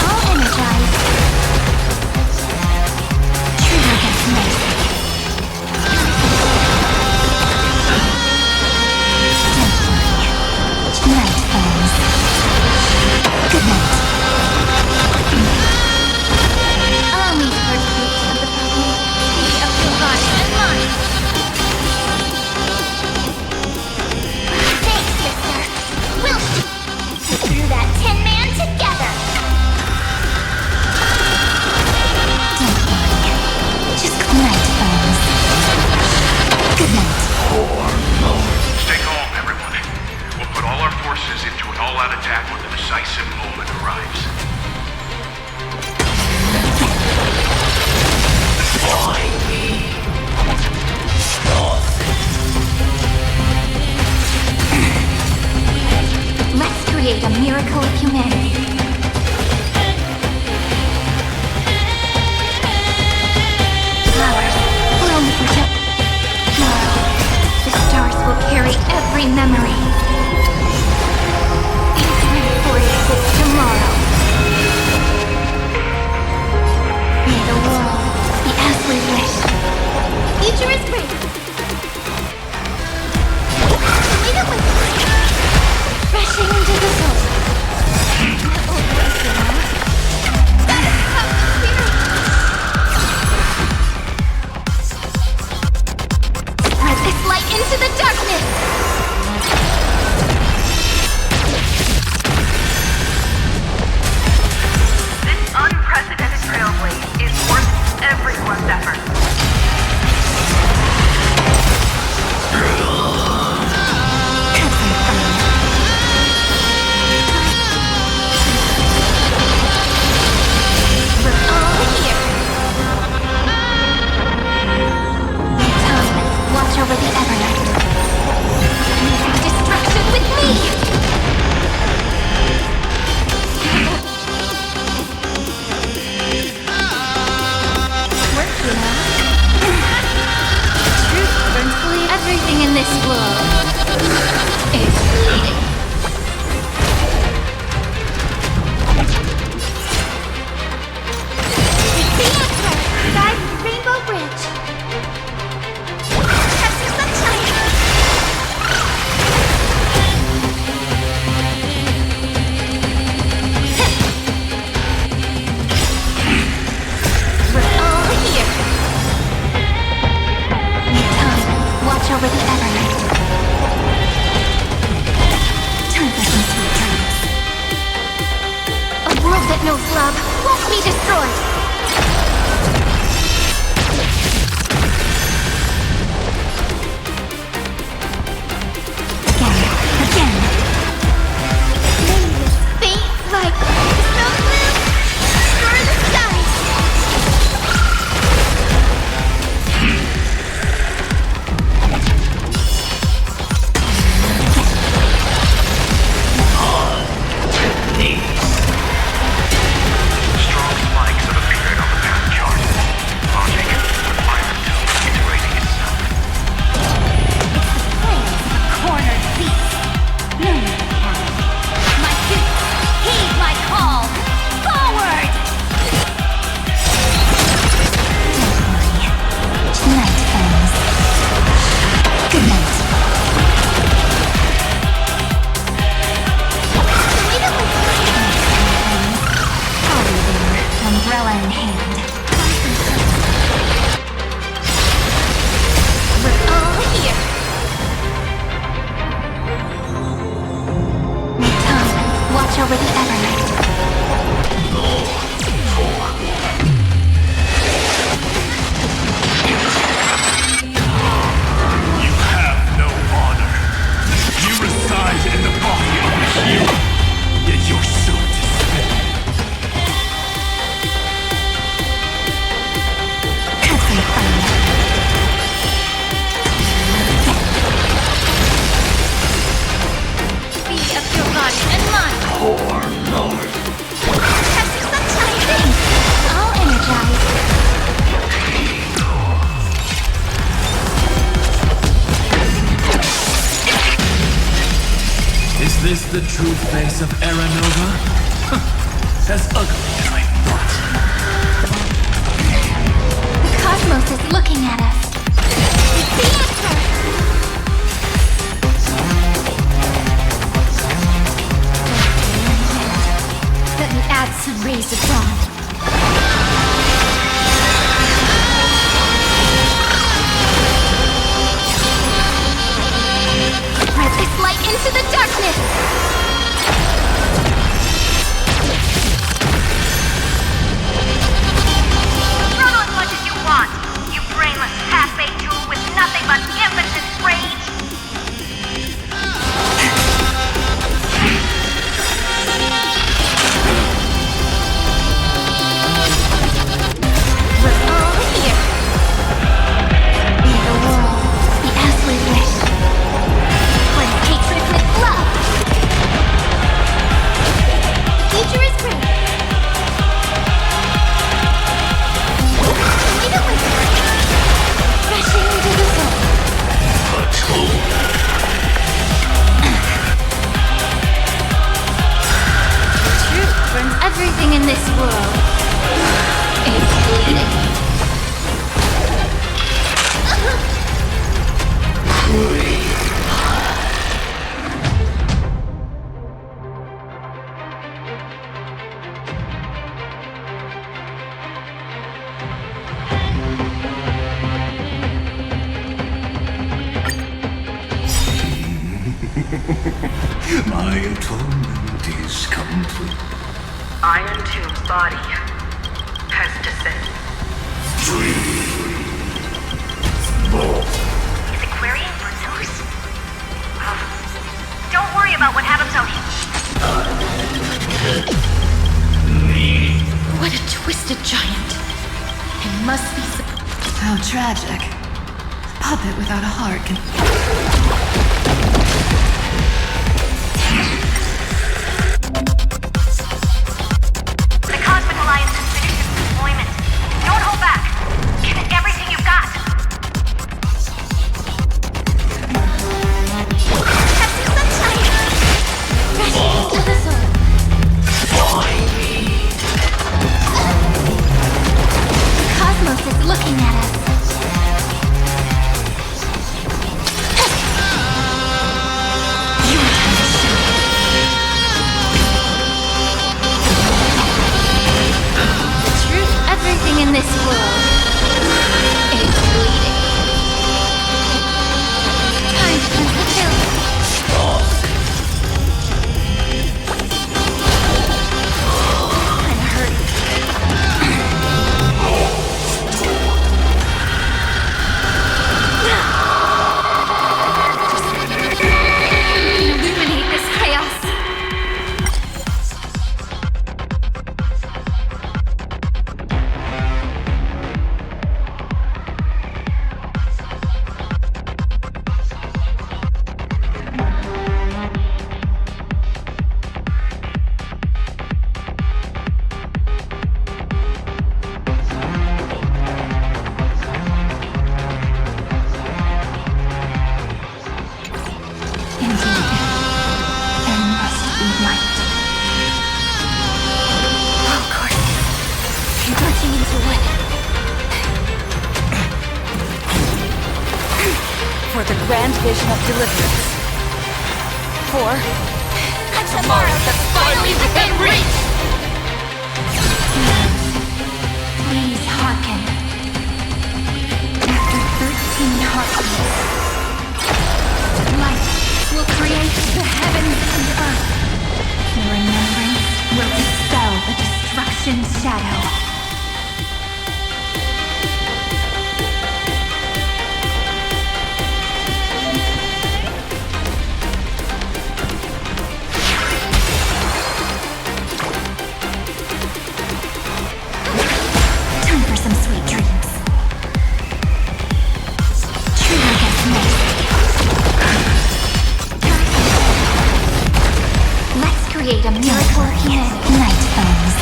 all energized. Trigger gets nice. Night falls. Good night. Allow me to participate of the problem. Be of your body and mine. Thanks, sister. We'll get through that Tin Man together. Don't worry. Just night falls. Good night. Stay calm, everyone. We'll put all our forces into an all-out attack when the decisive moment arrives. Let's create a miracle of humanity. Flowers, bloom for tomorrow. The stars will carry every memory. It's ready for its tomorrow. May the world be as we wish. Future is great. Wait up with rushing into the soul. Spread this light into the darkness. This unprecedented trailblaze is worth everyone's effort. We're all here. Time, watch over the Evernight. over the Evernight. Time for some sweet dreams. A world that knows love won't be destroyed. Again. Faint like snow blue for the skies. Strong spikes have appeared on the path chart. Logic, with iron integrating itself. Cornered beast. No need to panic. My suits, heed my call. Forward! Don't worry. Night, friends. Good night. I'll be there, umbrella in hand. We're all here. Watch over the Evernight. You have no honor. You reside in the body of a hero, yet you're so distant. Have some fun. Be of your body and mind. Poor Lord. Have some sunshine things. I'll energize. Is this the true face of Aranova? As ugly as I thought. The cosmos is looking at us. It's the answer. Let me add some rays of dawn. Spread this light into the darkness! Run as much as you want, you brainless half-baked tool with nothing but impotent rage! We're all here. Be the world, be as we wish. Bring hatred with love. Future is great. Leave it with me. Crashing into the soul. Truth burns everything in this world. It's bleeding. My atonement is complete. Iron Tomb's body has descended. Is it querying for news? Don't worry about what happens out here. What a twisted giant. It must be How tragic. A puppet without a heart can... The Cosmic Alliance has finished its deployment. Don't hold back. Give it everything you've got. Have some sunshine. Crashing into the soul. The cosmos is looking at us. Your time to shine. grand vision of deliverance. For a tomorrow that's finally within reach! Please hearken. After 13 heartbeats, light will create the heavens and earth. The remembrance will dispel the destruction shadow. Time for some sweet dreams. Trigger gets mixed. Let's create a miracle again. Night foes.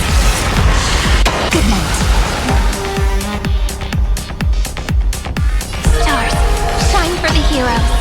Good night. Stars, shine for the heroes.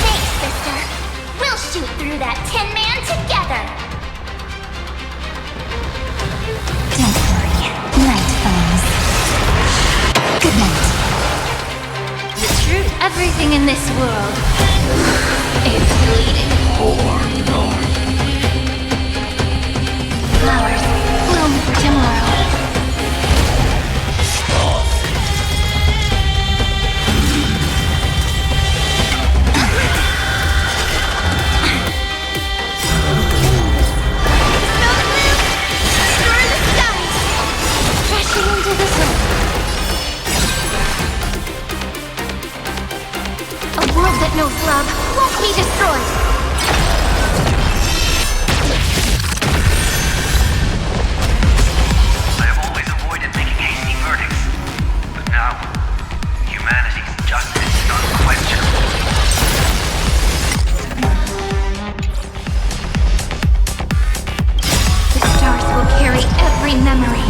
Thanks, sister. We'll shoot through that Tin Man together. Don't worry. Night foes. Good night. The truth, everything in this world is bleeding. Flowers bloom for tomorrow. Crashing into the sun. A world that knows love won't be destroyed. I have always avoided making hasty verdicts, but now, humanity's justice is unquestionable. The stars will carry every memory.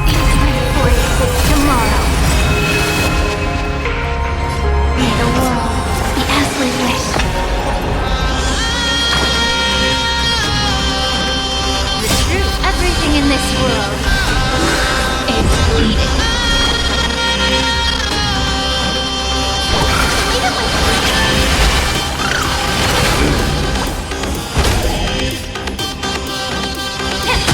These my voice with tomorrow. May the world be as we wish. The truth, everything in this world is bleeding. Leave it with me.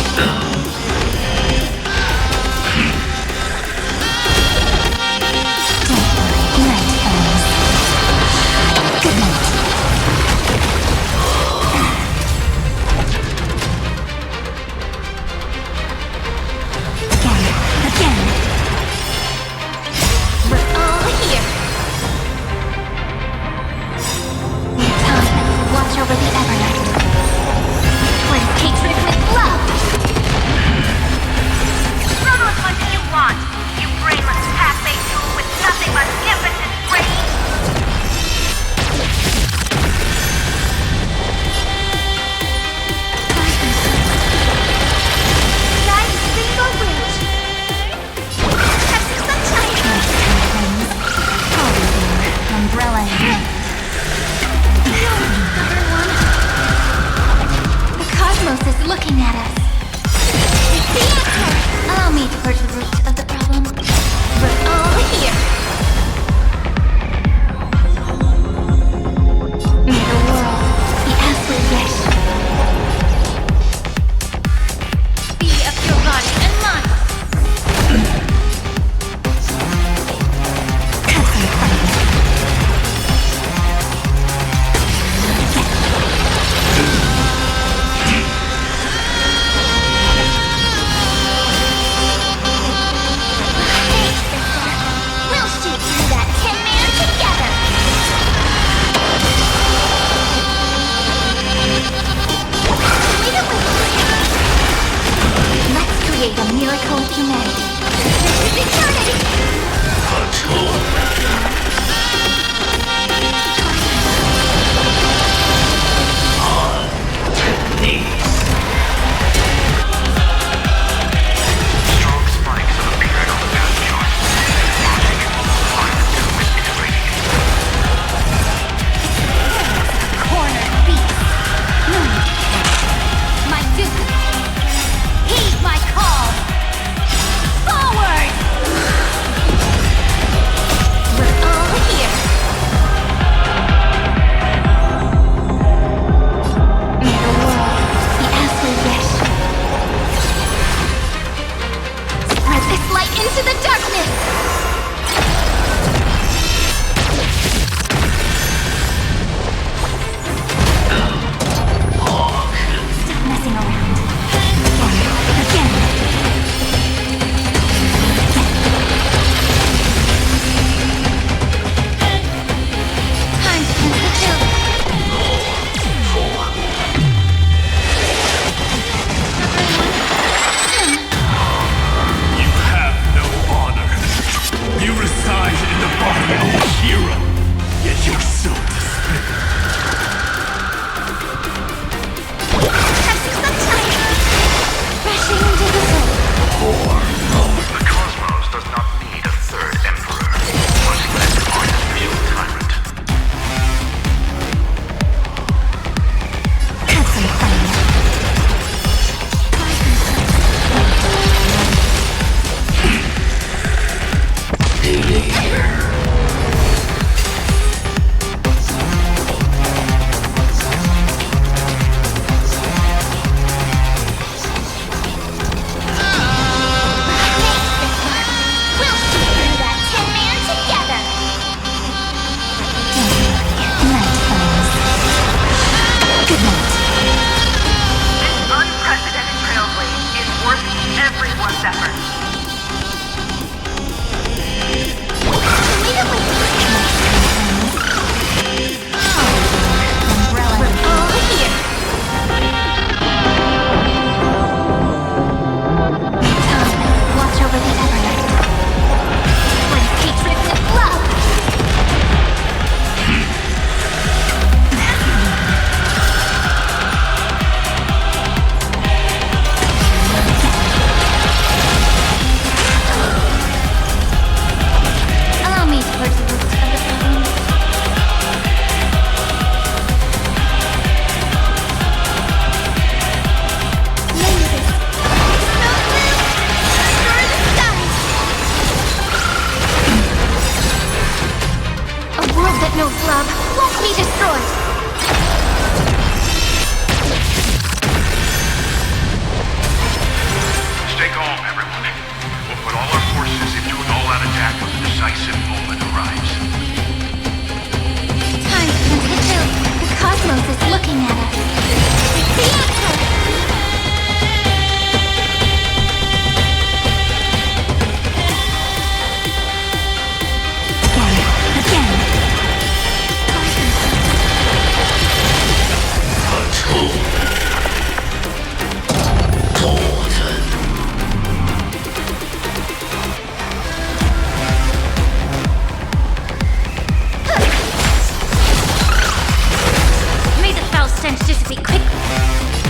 dissipate quickly.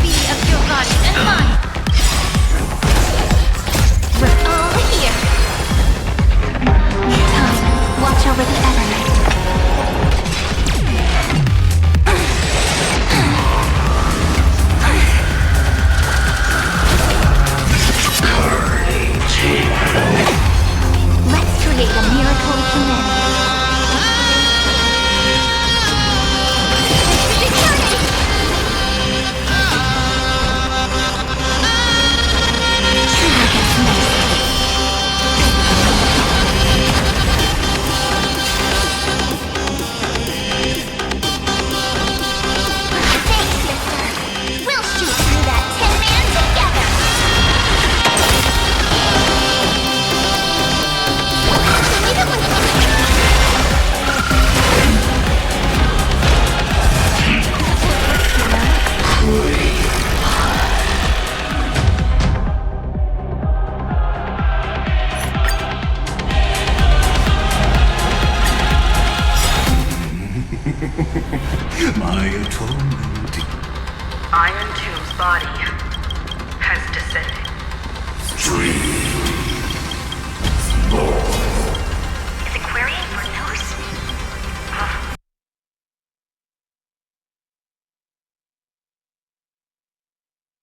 Be of your body and mine. We're all here. Tom, watch over the Evernight. Let's create a miracle of humanity. My atonement. Iron Tomb's body has descended. Dream.